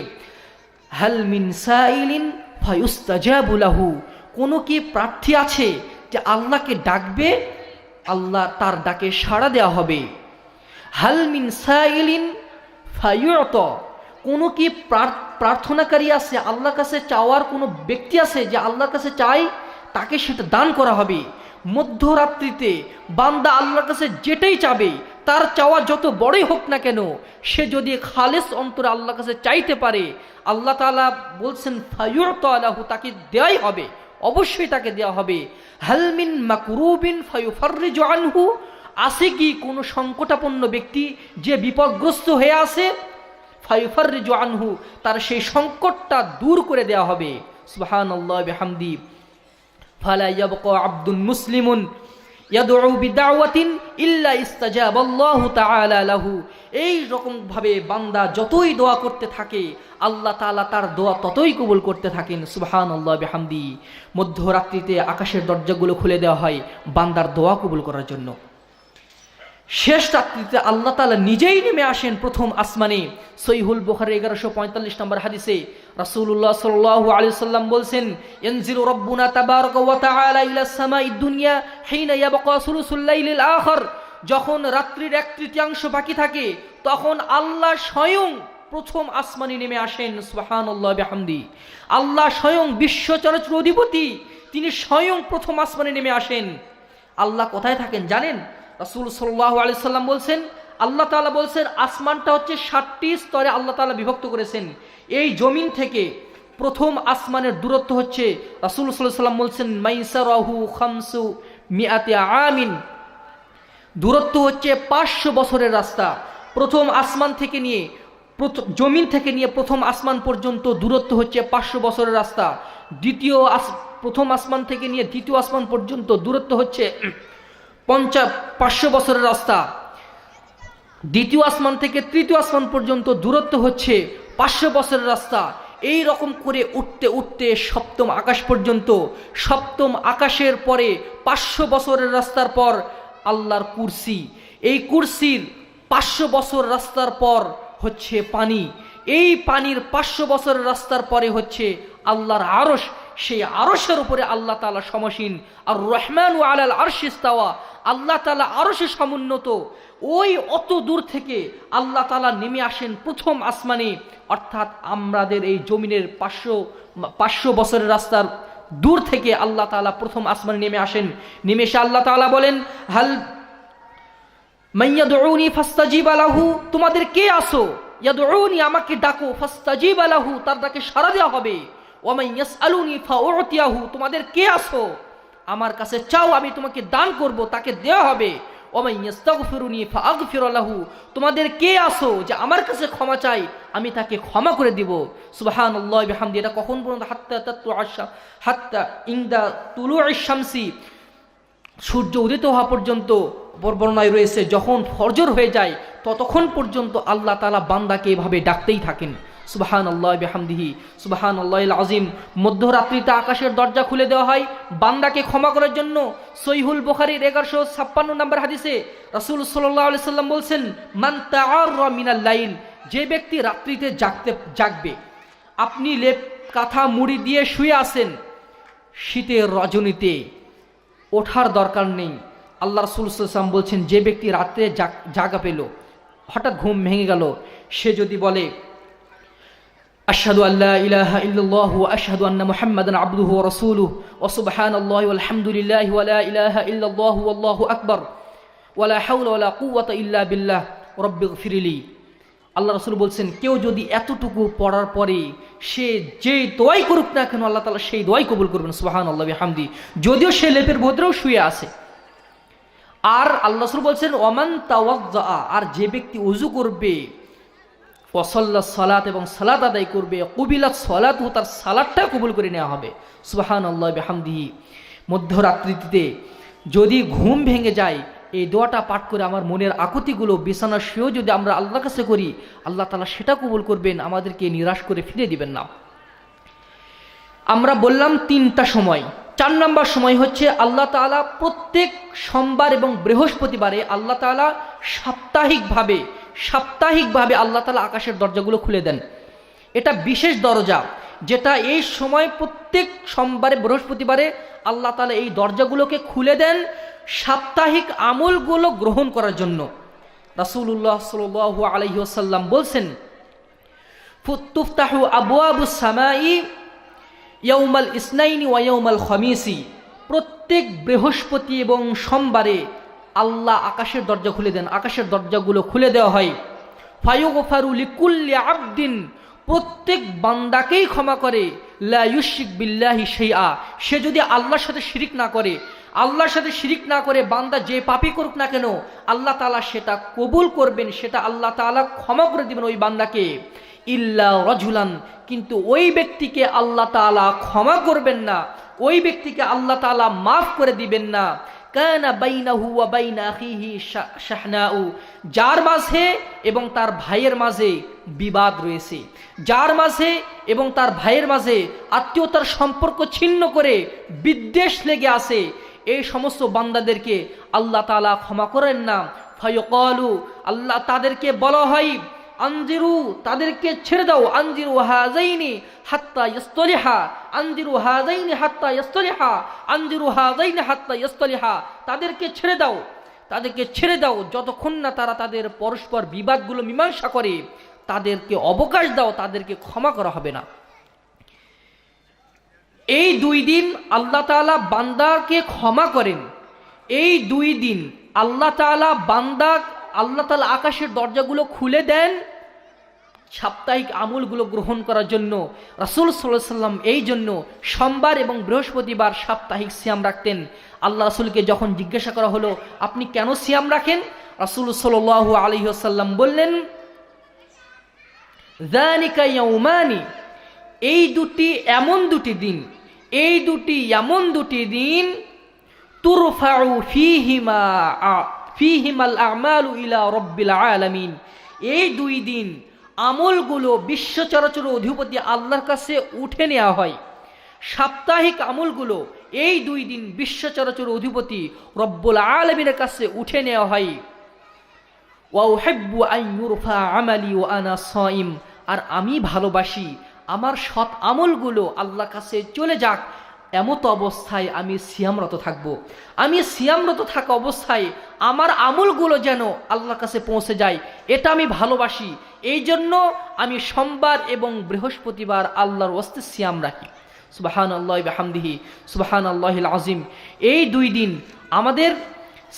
Speaker 2: হাল মিন সাইলিন ফায়ুস্তাজাবু লাহু, কোনো কি প্রার্থী আছে যে আল্লাহকে ডাকবে, আল্লাহ তার ডাকে সাড়া দেওয়া হবে। হাল মিন সাইলিন ফায়ুতা, কোনো কি প্রার্থনাকারী আছে, আল্লাহর কাছে চাওয়ার কোনো ব্যক্তি আছে যে আল্লাহর কাছে চাই, তাকে সেটা দান করা হবে। মধ্যরাত্রিতে বান্দা আল্লাহর কাছে যেটাই চাবে, তার চাওয়া যত বড়ই হোক না কেন, সে যদি খালেস অন্তরে আল্লাহর কাছে চাইতে পারে, আল্লাহ তাআলা বলছেন ফায়ুতা লাহু, তাকে দেওয়াই হবে, অবশ্যই তাকে দেওয়া হবে। হাল মিন মাকরুবিন ফায়ুফাররিজু আনহু, আছে কি কোনো সংকটাপন্ন ব্যক্তি যে বিপদগ্রস্ত হয়ে আছে, ফায়ুফাররিজু আনহু, তার সেই সংকটটা দূর করে দেওয়া হবে। সুবহানাল্লাহি বিহামদি। ফালা ইয়াবকা আবদুন মুসলিমুন ইয়াদউ বিদাওয়াতিন ইল্লা ইস্তাজাবাল্লাহু তাআলা লাহু, এই রকম ভাবে বান্দা যতই দোয়া করতে থাকে, আল্লাহ তাআলা তার দোয়া ততই কবুল করতে থাকেন। সুবহানাল্লাহি বিহামদি। মধ্যরাত্রিতে আকাশের দরজাগুলো খুলে দেওয়া হয় বান্দার দোয়া কবুল করার জন্য। শেষ রাত্রিতে আল্লাহ তাআলা নিজেই নেমে আসেন প্রথম আসমানে। সহিহুল বুখারী 1145 নম্বর হাদিসে রাসূলুল্লাহ সাল্লাল্লাহু আলাইহি ওয়াসাল্লাম বলছেন, ইয়ানজিলু রাব্বুনা তাবারাকা ওয়া তাআলা ইলাস সামাঈদ দুনিয়া হিনা ইয়াবকা সুলুসুল লাইলিল আখির, যখন রাত্রির 1/3 বাকি থাকে, তখন আল্লাহ স্বয়ং প্রথম আসমানে নেমে আসেন। সুবহানাল্লাহি বিহামদি। আল্লাহ স্বয়ং বিশ্ব চরাচর অধিপতি, তিনি স্বয়ং প্রথম আসমানে নেমে আসেন। আল্লাহ কোথায় থাকেন জানেন? রাসূল সাল্লাল্লাহু আলাইহি সাল্লাম বলছেন, আল্লাহ তাআলা বলছেন আসমানটা হচ্ছে 7টি স্তরে আল্লাহ তাআলা বিভক্ত করেছেন। এই জমিন থেকে প্রথম আসমানের দূরত্ব হচ্ছে, রাসূল সাল্লাল্লাহু আলাইহি সাল্লাম বলছেন, মাইসারাহু খামসু মিআতি আমিন, দূরত্ব হচ্ছে 500 বছরের রাস্তা। প্রথম আসমান থেকে নিয়ে জমিন থেকে নিয়ে প্রথম আসমান পর্যন্ত দূরত্ব হচ্ছে 500 বছরের রাস্তা। প্রথম আসমান থেকে নিয়ে দ্বিতীয় আসমান পর্যন্ত দূরত্ব হচ্ছে 500 বছরের রাস্তা। দ্বিতীয় আসমান থেকে তৃতীয় আসমান পর্যন্ত দূরত্ব হচ্ছে 500 বছরের রাস্তা। এই রকম করে উঠতে উঠতে সপ্তম আকাশ পর্যন্ত, সপ্তম আকাশের পরে 500 বছরের রাস্তার পর আল্লাহর কুরসি, এই কুরসির 500 বছর রাস্তার পর হচ্ছে পানি, এই পানির 500 বছরের রাস্তার পরে হচ্ছে আল্লাহর আরশ, সেই আরশের উপরে আল্লাহ তাআলা সমসীন। আর রহমানু আলাল আরশি ইস্তাওয়া, আল্লাহ তাআলা আরশে সমুন্নত। ওই অত দূর থেকে আল্লাহ তাআলা নেমে আসেন প্রথম আসমানে, অর্থাৎ আমাদের এই জমিনের 500 বছরের রাস্তার দূর থেকে আল্লাহ তাআলা প্রথম আসমানে নেমে আসেন। নেমে এসে আল্লাহ তাআলা বলেন, হাল মাইয়াদউনি ফাস্তাজিবা লাহু, তোমাদের কে আসো, ইয়াদউনি আমাকে ডাকো, ফাস্তাজিবা লাহু তার ডাকে সাড়া দেওয়া হবে, ওয়া মান ইয়াসআলুনি ফাউতিয়াহু, তোমাদের কে আসো আমার কাছে চাও আমি তোমাকে দান করব, তাকে দেওয়া হবে, ওয়া মান ইস্তাগফিরুনি ফাআগফির লাহু, তোমাদের কে আসো যে আমার কাছে ক্ষমা চাই আমি তাকে ক্ষমা করে দিব। সুবহানাল্লাহি বিহামদি। এটা কখন পর্যন্ত? হাত্তা ইনদা তুলুইশ শামসি, সূর্য উদিত হওয়া পর্যন্ত বর্ণনায় রয়েছে। যখন ফজর হয়ে যায় ততক্ষণ পর্যন্ত আল্লাহ তাআলা বান্দাকে এভাবে ডাকতেই থাকেন। সুবহানাল্লাহি বিহামদিহি, সুবহানাল্লাহিল আযীম। মধ্যরাত্রিতে আকাশের দরজা খুলে দেওয়া হয় বান্দাকে ক্ষমা করার জন্য। সহিহুল বুখারীর 1156 নম্বর হাদিসে রাসূল সাল্লাল্লাহু আলাইহি সাল্লাম বলছেন, মান তাআররা মিনাল লাইল, যে ব্যক্তি রাত্রিতে জাগবে, আপনি লেপ কাঁথা মুড়ি দিয়ে শুয়ে আছেন, শীতের রজনীতে ওঠার দরকার নেই। আল্লাহ রাসূল সাল্লাল্লাহু আলাইহি ওয়াসাল্লাম বলছেন, যে ব্যক্তি রাতে জাগা পেল, হঠাৎ ঘুম ভেঙে গেল, সে যদি বলে আশহাদু আল্লা ইলাহা ইল্লাল্লাহু ওয়া আশহাদু আন্না মুহাম্মাদান আবদুহু ওয়া রাসূলুহু ওয়া সুবহানাল্লাহি ওয়াল হামদুলিল্লাহি ওয়া লা ইলাহা ইল্লাল্লাহু ওয়াল্লাহু আকবার ওয়া লা হাওলা ওয়া লা কুওয়াতা ইল্লা বিল্লাহ রাব্বিগফিরলি। আল্লাহ রাসূল বলছেন, কেউ যদি এতটুকু পড়ার পরে সে যে দোয়াই করুক না কেন আল্লাহ তাআলা সেই দোয়াই কবুল করবেন। সুবহানাল্লাহি বিহামদি। যদিও সে লেপের ভেতরেও শুয়ে আছে। আর আল্লাহ রাসূল বলছেন, ওমান তাওয়াজ্জা, আর যে ব্যক্তি ওযু করবে, ওয়াসাল্লা সালাত, এবং সালাত আদায় করবে, কুবিলাত সালাতু, তার সালাতটা কবুল করে নেওয়া হবে। সুবহানাল্লাহি বিহামদিহি। মধ্যরাত্রিতে যদি ঘুম ভেঙে যায়, এই দোয়াটা পাঠ করে আমার মনের আকুতিগুলো বিছানা শুয়েও যদি আমরা আল্লাহর কাছে করি, আল্লাহ তাআলা সেটা কবুল করবেন, আমাদেরকে নিরাশ করে ফিরে দিবেন না। আমরা বললাম 3টা সময়। 4 নম্বর সময় হচ্ছে আল্লাহ তাআলা প্রত্যেক সোমবার এবং বৃহস্পতিবারে আল্লাহ তাআলা সাপ্তাহিকভাবে আল্লাহ তাআলা আকাশের দরজাগুলো খুলে দেন। এটা বিশেষ দরজা, যেটা এই সময় প্রত্যেক সোমবারে বৃহস্পতিবারে আল্লাহ তাআলা এই দরজাগুলোকে খুলে দেন সাপ্তাহিক আমলগুলো গ্রহণ করার জন্য। রাসূলুল্লাহ সাল্লাল্লাহু আলাইহি ওয়াসাল্লাম বলছেন, ফুতুফতাহু আবওয়াবুস সামাই ইয়াউমাল ইসনাইনি ওয়া ইয়াউমাল খামিসি, প্রত্যেক বৃহস্পতি এবং সোমবারে আল্লাহ আকাশের দরজা খুলে দেন, আকাশের দরজাগুলো খুলে দেওয়া হয়। ফায়ুগফারু লিকুল্লি আবদিন, প্রত্যেক বান্দাকেই ক্ষমা করে, লা ইউশরিক বিল্লাহি শাইআ, সে যদি আল্লাহর সাথে শিরিক না করে, আল্লাহর সাথে শিরিক না করে বান্দা যে পাপই করুক না কেন আল্লাহ তাআলা সেটা কবুল করবেন, সেটা আল্লাহ তাআলা ক্ষমা করে দিবেন ওই বান্দাকে। ইল্লা রাজুলান, কিন্তু ওই ব্যক্তিকে আল্লাহ তাআলা ক্ষমা করবেন না, ওই ব্যক্তিকে আল্লাহ তাআলা মাফ করে দিবেন না। কানা বাইনাহু ওয়া বাইনা আখিহি শাহনাউ, যার মাঝে এবং তার ভাইয়ের মাঝে বিবাদ রয়েছে, যার মাঝে এবং তার ভাইয়ের মাঝে আত্মীয়তার সম্পর্ক ছিন্ন করে বিদ্বেষ লেগে আছে, এই সমস্ত বান্দাদেরকে আল্লাহ তাআলা ক্ষমা করেন না। ফায়ুকালু, আল্লাহ তাদেরকে বলা হয়, আনজিরু, তাদেরকে ছেড়ে দাও, আনজিরু হাযাইনি হাত্তা ইস্তালিহা, আনজিরু হাযাইনি হাত্তা ইস্তালিহা, আনজিরু হাযাইনি হাত্তা ইস্তালিহা, তাদেরকে ছেড়ে দাও, তাদেরকে ছেড়ে দাও যতক্ষণ না তারা তাদের পরস্পর বিবাদগুলো মীমাংসা করে, তাদেরকে অবকাশ দাও, তাদেরকে ক্ষমা করা হবে না। এই 2 দিন আল্লাহ তাআলা বান্দাকে ক্ষমা করেন। এই 2 দিন আল্লাহ তাআলা আকাশের দরজাগুলো খুলে দেন সাপ্তাহিক আমলগুলো গ্রহণ করার জন্য। রাসূল সাল্লাল্লাহু আলাইহি ওয়াসাল্লাম এই জন্য সোমবার এবং বৃহস্পতিবার সাপ্তাহিক সিয়াম রাখতেন। আল্লাহ রাসূলকে যখন জিজ্ঞাসা করা হলো, আপনি কেন সিয়াম রাখেন? রাসূল সাল্লাল্লাহু আলাইহি ওয়াসাল্লাম বললেন, যানিকা ইয়াউমানি, এই দুটি এমন দুটি দিন, তুরফাউ ফিহিমাল আমালু ইলা রাব্বিল আলামিন, এই 2 দিন আমলগুলো বিশ্ব চরাচর অধিপতি আল্লাহর কাছে উঠে নেওয়া হয়। সাপ্তাহিক আমলগুলো এই 2 দিন বিশ্ব চরাচর অধিপতি রব্বুল আলামিনের কাছে উঠে নেওয়া হয়। ওয়া উহিব্বু আন ইউরফা আমালি ওয়া আনা সাইম, আর আমি ভালোবাসি আমার সৎ আমলগুলো আল্লাহর কাছে চলে যাক, এমত অবস্থায় আমি সিয়ামরত থাকব। আমি সিয়ামরত থাকা অবস্থায় আমার আমলগুলো যেন আল্লাহর কাছে পৌঁছে যায়, এটা আমি ভালোবাসি। এই জন্য আমি সোমবার এবং বৃহস্পতিবার আল্লাহর ওয়াস্তে সিয়াম রাখি। সুবহানাল্লাহি বিহামদিহি সুবহানাল্লাহিল আযীম। এই 2 দিন আমাদের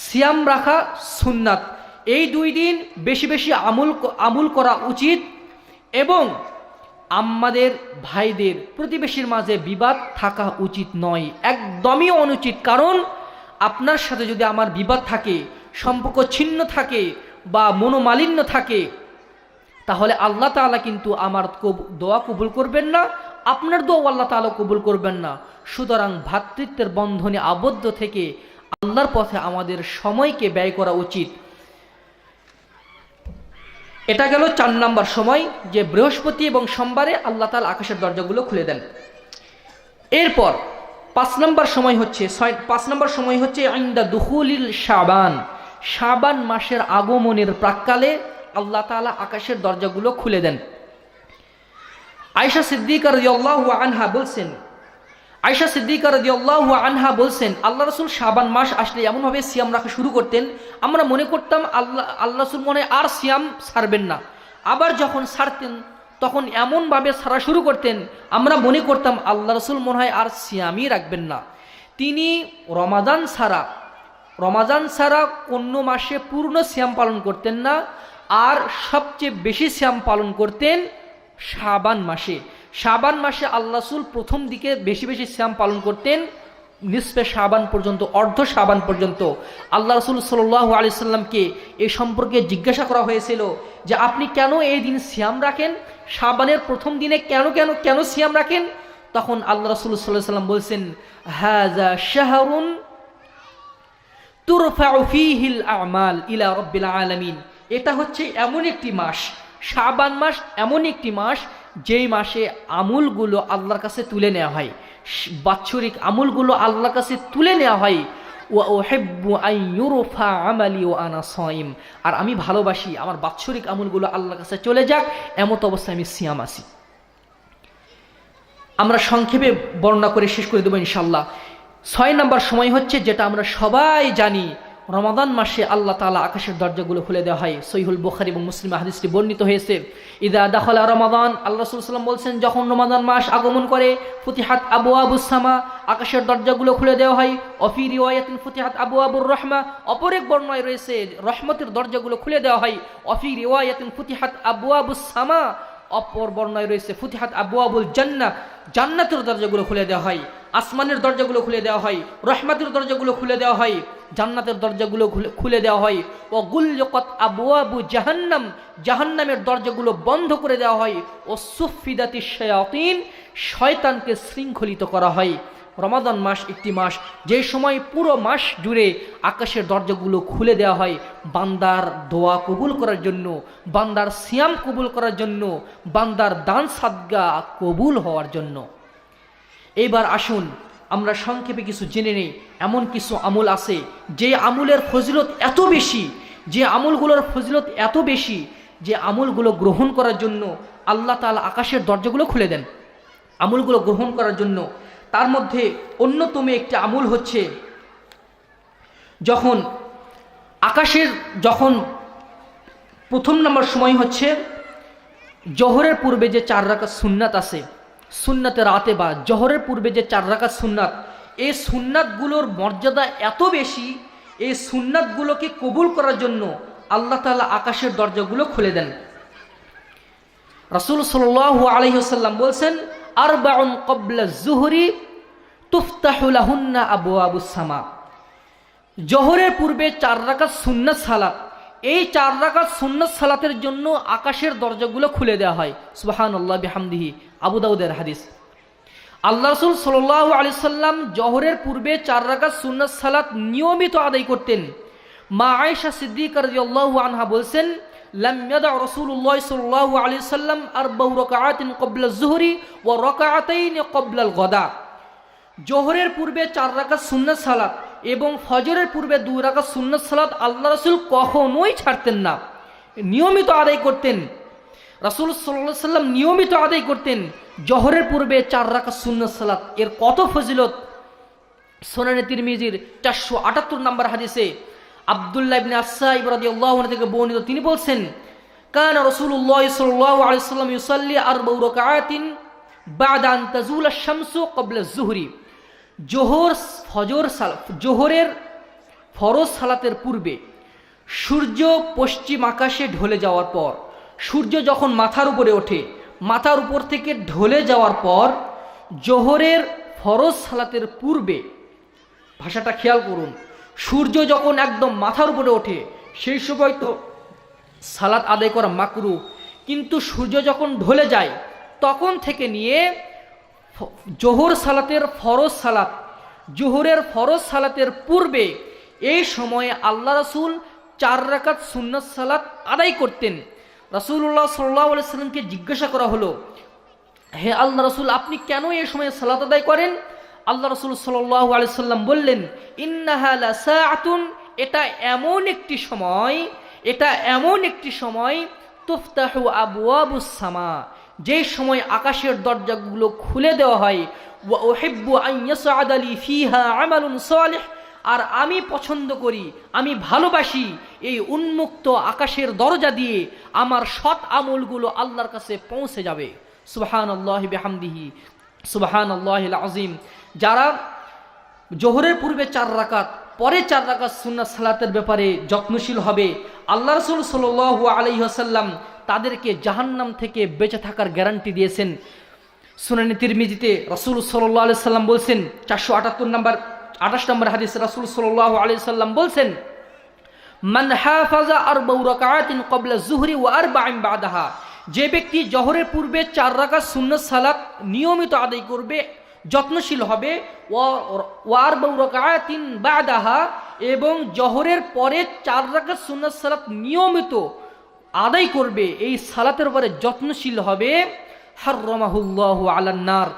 Speaker 2: সিয়াম রাখা সুন্নাত। এই 2 দিন বেশি বেশি আমল করা উচিত এবং আমাদের ভাইদের প্রতিবেশীর মাঝে বিবাদ থাকা উচিত নয়, একদমই অনুচিত। কারণ আপনার সাথে যদি আমার বিবাদ থাকে, সম্পর্ক ছিন্ন থাকে বা মনোমালিন্য থাকে, তাহলে আল্লাহ তাআলা কিন্তু আমার দোয়া কবুল করবেন না, আপনার দোয়া আল্লাহ তাআলা কবুল করবেন না। সুতরাং ভ্রাতৃত্বের বন্ধনে আবদ্ধ থেকে আল্লাহর পথে আমাদের সময়কে ব্যয় করা উচিত। এটা গেল 4 নম্বর সময়, যে বৃহস্পতি এবং সোমবারে আল্লাহ তাআলা আকাশের দরজাগুলো খুলে দেন। এরপর 5 নম্বর সময় হচ্ছে ইনদা দুখুলিল শাবান। শাবান মাসের আগমনের প্রাক্কালে আল্লাহ তাআলা আকাশের দরজাগুলো খুলে দেন। আয়েশা সিদ্দিকা রাদিয়াল্লাহু আনহা বলছেন আল্লাহ রাসূল শাবান মাস আসলে এমনভাবে সিয়াম রাখা শুরু করতেন, আমরা মনে করতাম আল্লাহ রাসূল মনে আর সিয়াম ছাড়বেন না। আবার যখন ছাড়তেন তখন এমনভাবে ছাড়া শুরু করতেন, আমরা মনে করতাম আল্লাহ রাসূল মনে হয় আর সিয়ামই রাখবেন না। তিনি রমাদান ছাড়া অন্য মাসে পূর্ণ সিয়াম পালন করতেন না, আর সবচেয়ে বেশি সিয়াম পালন করতেন শাবান মাসে আল্লাহ রাসূল প্রথম দিকে বেশি বেশি সিয়াম পালন করতেন, নিসফে শাবান পর্যন্ত, অর্ধ শাবান পর্যন্ত। আল্লাহ রাসূল সাল্লাল্লাহু আলাইহি সাল্লামকে এই সম্পর্কে জিজ্ঞাসা করা হয়েছিল যে আপনি কেন এই দিন সিয়াম রাখেন, শাবানের প্রথম দিনে কেন সিয়াম রাখেন? তখন আল্লাহ রাসূল সাল্লাল্লাহু আলাইহি সাল্লাম বলছেন, হাযা শাহরুন তুরফাউ ফীহিল আমাল ইলা রাব্বিল আলামিন। এটা হচ্ছে এমন একটি মাস, শাবান মাস এমন একটি মাস যেই মাসে আমলগুলো আল্লাহর কাছে তুলে নেওয়া হয়, বাৎসরিক আমলগুলো আল্লাহর কাছে তুলে নেওয়া হয়। ওয়া উহিব্বু আন ইউরফা আমালি ওয়া আনা সাইম। আর আমি ভালোবাসি আমার বাৎসরিক আমলগুলো আল্লাহর কাছে চলে যাক, এমত অবস্থায় আমি সিয়াম আসি। আমরা সংক্ষেপে বর্ণনা করে শেষ করে দেবো ইনশাআল্লাহ। 6 নম্বর সময় হচ্ছে যেটা আমরা সবাই জানি, রমাদান মাসে আল্লাহ তাআলা আকাশের দরজাগুলো খুলে দেওয়া হয়। সহিহুল বুখারী এবং মুসলিম হাদিসটি বর্ণিত হয়েছে। ইদা দাখালা রমাদান, আল্লাহ রাসূল সাল্লাল্লাহু আলাইহি ওয়াসাল্লাম বলছেন যখন রমাদান মাস আগমন করে, ফুতিহাত আবওয়াবুস সামা, আকাশের দরজাগুলো খুলে দেওয়া হয়। অফি রিওয়ায়াতিন ফুতিহাত আবওয়াবুর রাহমা, অপর এক বর্ণনায় রয়েছে রহমতের দরজাগুলো খুলে দেওয়া হয়। অফি রিওয়ায়াতিন ফুতিহাত আবওয়াবুস সামা, অপর বর্ণনায় রয়েছে ফুতিহাত আবওয়াবুল জান্নাহ, জান্নাতের দরজাগুলো খুলে দেওয়া হয়। আসমানের দরজাগুলো খুলে দেওয়া হয়, রহমতের দরজাগুলো খুলে দেওয়া হয়, জান্নাতের দরজাগুলো খুলে দেওয়া হয়। ও গুলকাত আবওয়াবু জাহান্নাম, জাহান্নামের দরজাগুলো বন্ধ করে দেওয়া হয়। ও সুফিদাতিশ শায়াতিন, শয়তানকে শৃঙ্খলিত করা হয়। রমাদান মাস একটি মাস যে সময় পুরো মাস জুড়ে আকাশের দরজাগুলো খুলে দেওয়া হয় বান্দার দোয়া কবুল করার জন্য, বান্দার সিয়াম কবুল করার জন্য, বান্দার দান সাদকা কবুল হওয়ার জন্য। এবার আসুন আমরা সংক্ষেপে কিছু জেনে নেই। এমন কিছু আমল আছে যে আমলের ফজিলত এত বেশি, যে আমলগুলোর ফজিলত এত বেশি, যে আমলগুলো গ্রহণ করার জন্য আল্লাহ তাআলা আকাশের দরজাগুলো খুলে দেন আমলগুলো গ্রহণ করার জন্য। তার মধ্যে অন্যতম একটি আমল হচ্ছে যখন প্রথম নম্বর সময় হচ্ছে জোহরের পূর্বে যে 4 রাকাত সুন্নাত আছে, সুন্নাতে রাতে বা জোহরের পূর্বে যে 4 রাকাত সুন্নাত, এই সুন্নাতগুলোর মর্যাদা এত বেশি, এই সুন্নাতগুলোকে কবুল করার জন্য আল্লাহ তাআলা আকাশের দরজাগুলো খুলে দেন। রাসূল সাল্লাল্লাহু আলাইহি ওয়াসাল্লাম বলছেন, আরবাউন ক্বাবলা যুহরি তুফতাহু লাহুন্না আবওয়াবুস সামা। জোহরের পূর্বে 4 রাকাত সুন্নাত সালাত, এই 4 রাকাত সুন্নাত সালাতের জন্য আকাশের দরজাগুলো খুলে দেওয়া হয়। সুবহানাল্লাহ বিহামদিহি, আবু দাউদের হাদিস। আল্লাহ রাসূল সাল্লাল্লাহু আলাইহি সাল্লাম জোহরের পূর্বে 4 রাকাত সুন্নাত সালাত নিয়মিত আদায় করতেন। মা আয়েশা সিদ্দিকা রাদিয়াল্লাহু আনহা বলছেন, লাম ইয়াদা রাসূলুল্লাহ সাল্লাল্লাহু আলাইহি সাল্লাম আরবাউ রাকাআতিন ক্বাবলা যুহরি ওয়া রাকাআতাইন ক্বাবলা আল গাদা। জোহরের পূর্বে 4 রাকাত সুন্নাত সালাত এবং ফজরের পূর্বে 2 রাকাত সুন্নাত সালাত আল্লাহ রাসূল কখনোই ছাড়তেন না, নিয়মিত আদায় করতেন। রাসূল সাল্লাল্লাহু আলাইহি সাল্লাম নিয়মিত আদায় করতেন জোহরের পূর্বে 4 রাকাত সুন্নাত সালাত। এর কত ফজিলত! সুনানে তিরমিজির 478 নম্বর হাদিসে আব্দুল্লাহ ইবনে আসসাইব রাদিয়াল্লাহু আনহু থেকে বর্ণিত, তিনি বলছেন, কানা রাসূলুল্লাহ সাল্লাল্লাহু আলাইহি ওয়াসাল্লাম ইউসাল্লি 4 রাকাআতিন বা'দা আন তাজুল আশ-শামসু ক্বাবলা আয-যুহরি। জোহরের ফরজ সালাতের পূর্বে সূর্য পশ্চিম আকাশে ঢলে যাওয়ার পর, সূর্য যখন মাথার উপরে ওঠে, মাথার উপর থেকে ঢলে যাওয়ার পর জোহরের ফরজ সালাতের পূর্বে, ভাষাটা খেয়াল করুন, সূর্য যখন একদম মাথার উপরে ওঠে সেই সময় তো সালাত আদায় করা মাকরু, কিন্তু সূর্য যখন ঢলে যায় তখন থেকে নিয়ে জোহর সালাতের ফরজ সালাত, জোহরের ফরজ সালাতের পূর্বে এই সময়ে আল্লাহ রাসূল 4 রাকাত সুন্নাত সালাত আদায় করতেন। রাসূলুল্লাহ সাল্লাল্লাহু আলাইহি সাল্লামকে জিজ্ঞাসা করা হলো, হে আল্লাহ রাসূল, আপনি কেন এই সময়ে সালাত আদায় করেন? আল্লাহ রাসূল সাল্লাল্লাহু আলাইহি সাল্লাম বললেন, ইন্নাহা লাসাআতুন, এটা এমন একটি সময় তুফতাহু আবওয়াবুস সামা, যে সময় আকাশের দরজাগুলো খুলে দেওয়া হয়, ওয়া উহিব্বু আন ইয়াসআদা লি ফিহা আমালুন সালিহ, আর আমি পছন্দ করি, আমি ভালোবাসি এই উন্মুক্ত আকাশের দরজা দিয়ে আমার সৎ আমলগুলো আল্লাহর কাছে পৌঁছে যাবে। সুবহানাল্লাহি বিহামদিহি, সুবহানাল্লাহিল আযীম। যারা জোহরের পূর্বে 4 রাকাত, পরে 4 রাকাত সুন্নাত সালাতের ব্যাপারে যত্নশীল হবে, আল্লাহ রাসূল সাল্লাল্লাহু আলাইহি ওয়াসাল্লাম তাদেরকে জাহান্নাম থেকে বেঁচে থাকার গ্যারান্টি দিয়েছেন। সুনানে তিরমিজিতে রাসূল সাল্লাল্লাহু আলাইহি ওয়াসাল্লাম বলছেন, 428 নম্বর হাদিসে রাসূল সাল্লাল্লাহু আলাইহি ওয়াসাল্লাম বলছেন, মান হাফাজা 4 রাকাআতিন ক্বাবলা যুহরি ওয়া 4 বা'দাহা, যে ব্যক্তি জোহরের পূর্বে 4 রাকাত সুন্নাত সালাত নিয়মিত আদায় করবে, যত্নশীল হবে, ওয়া 4 রাকাআতিন বা'দাহা, এবং জোহরের পরে 4 রাকাত সুন্নাত সালাত নিয়মিত আদায় করবে, এই সালাতের উপরে যত্নশীল হবে, হাররামাহুল্লাহু আলান নার,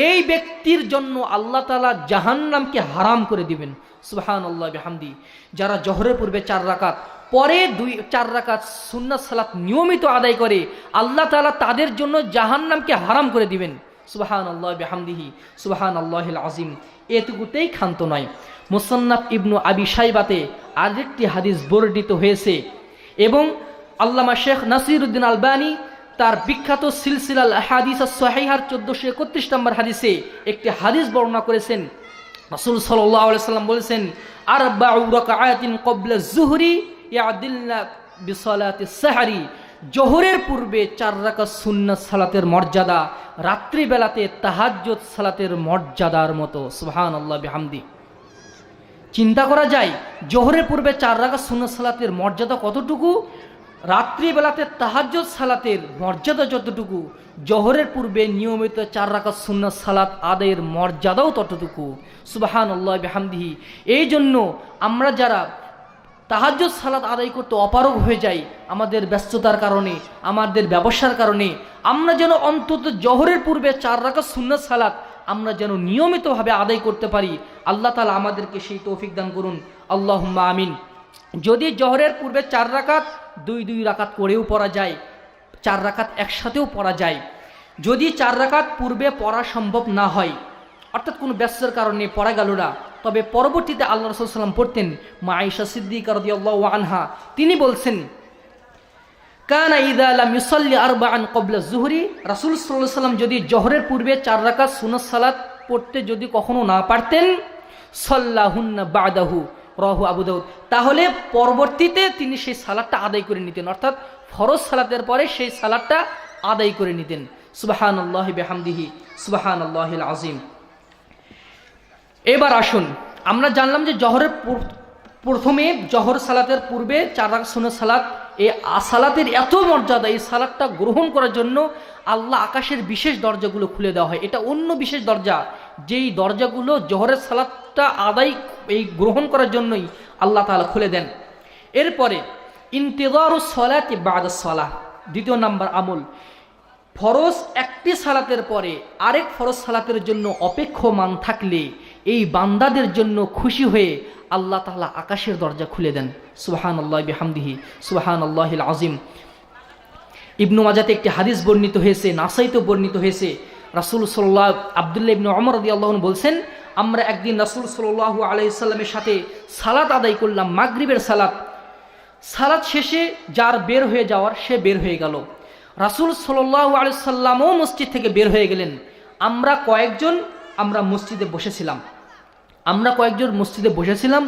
Speaker 2: এই ব্যক্তির জন্য আল্লাহ তাআলা জাহান্নামকে হারাম করে দিবেন। সুবহানাল্লাহি বিহামদি। যারা জোহরের পূর্বে 4 রাকাত, পরে 4 রাকাত সুন্নাত সালাত নিয়মিত আদায় করে, আল্লাহ তাআলা তাদের জন্য জাহান্নামকে হারাম করে দিবেন। সুবহানাল্লাহি বিহামদিহি, সুবহানাল্লাহিল আযীম। এতটুকুতেই ক্ষান্ত নয়, মুসান্নাফ ইবনু আবি শাইবাতে আরেকটি হাদিস বর্ণিত হয়েছে, এবং আল্লামা শেখ নাসিরউদ্দিন আলবানী তার বিখ্যাত সিলসিলাল আহাদিস আস-সহিহার 1431 নম্বর হাদিসে একটি হাদিস বর্ণনা করেছেন। রাসূল সাল্লাল্লাহু আলাইহি সাল্লাম বলেছেন, 4 রাকাআতিন ক্বাবলা যুহরি ইয়াদিলনা বিসালাতিস সাহরি, জোহরের পূর্বে 4 রাকাত সুন্নাত সালাতের মর্যাদা রাত্রি বেলাতে তাহাজ্জুদ সালাতের মর্যাদার মতো। সুবহানাল্লাহি বিহামদি। চিন্তা করা যায় জোহরের পূর্বে 4 রাকাত সুন্নাত সালাতের মর্যাদা কতটুকু, রাত্রি বেলাতে তাহাজ্জুদ সালাতের মর্যাদা যতটুকু, জোহরের পূর্বে নিয়মিত 4 রাকাত সুন্নাত সালাত আদায়ের মর্যাদাও ততটুকু। সুবহানাল্লাহি বিহামদিহি। এই জন্য আমরা যারা তাহাজ্জুদ সালাত আদায় করতে অপারগ হয়ে যাই, আমাদের ব্যস্ততার কারণে, আমাদের ব্যবসার কারণে, আমরা যেন অন্তত জোহরের পূর্বে 4 রাকাত সুন্নাত সালাত আমরা যেন নিয়মিতভাবে আদায় করতে পারি। আল্লাহ তাআলা আমাদেরকে সেই তৌফিক দান করুন, আল্লাহুম্মা আমিন। যদি জোহরের পূর্বে 4 রাকাত 2 রাকাত করেও পড়া যায়, 4 রাকাত একসাথেও পড়া যায়। যদি 4 রাকাত পূর্বে পড়া সম্ভব না হয়, অর্থাৎ কোনো ব্যস্ততার কারণে পড়া গেল না, তবে পরবর্তীতে আল্লাহ রাসূল সাল্লাল্লাহু আলাইহি ওয়াসাল্লাম পড়তেন। মা আয়েশা সিদ্দিকা রাদিয়াল্লাহু আনহা তিনি বলছেন, কানা ইযা লাম ইউসাল্লি 4 ক্বাবলা যুহরি, রাসূল সাল্লাল্লাহু আলাইহি ওয়াসাল্লাম যদি জোহরের পূর্বে 4 রাকাত সুন্নাত সালাত পড়তে যদি কখনো না পারতেন, সাল্লাহুন্না বা'দাহু, রাহু আবু দাউদ, তাহলে পরবর্তীতে তিনি সেই সালাতটা আদায় করে নিতেন, অর্থাৎ ফরজ সালাতের পরে সেই সালাতটা আদায় করে নিতেন। সুবহানাল্লাহি বিহামদিহি, সুবহানাল্লাহিল আযীম। এবার আসুন, আমরা জানলাম যে জোহরের প্রথমে জোহর সালাতের পূর্বে 4 রাকাত সুন্নাত সালাত, এই সালাতের এত মর্যাদা, এই সালাতটা গ্রহণ করার জন্য আল্লাহ আকাশের বিশেষ দরজাগুলো খুলে দেওয়া হয়। এটা অন্য বিশেষ দরজা, যেই দরজাগুলো জোহরের সালাতটা আদায় এই গ্রহণ করার জন্যই আল্লাহ তাআলা খুলে দেন। এরপরে ইন্তিজারুস সালাতি বা'দাস সালাহ, 2 নম্বর আমল। ফরজ একটি সালাতের পরে আরেক ফরজ সালাতের জন্য অপেক্ষমান থাকলে এই বান্দাদের জন্য খুশি হয়ে আল্লাহ তাআলা আকাশের দরজা খুলে দেন। সুবহানাল্লাহি বিহামদিহি, সুবহানাল্লাহিল আযীম। ইবনু মাজাতে একটি হাদিস বর্ণিত হয়েছে, নাসাইতে বর্ণিত হয়েছে, রাসূল সাল্লাল্লাহু আব্দুল্লাহ ইবনে ওমর রাদিয়াল্লাহু আনহু বলছেন, আমরা একদিন রাসূল সাল্লাল্লাহু আলাইহি সাল্লামের সাথে সালাত আদায় করলাম, মাগরিবের সালাত শেষে যার বের হয়ে যাওয়ার সে বের হয়ে গেল। রাসূল সাল্লাল্লাহু আলাইহি সাল্লামও মসজিদ থেকে বের হয়ে গেলেন। আমরা কয়েকজন মসজিদে বসেছিলাম।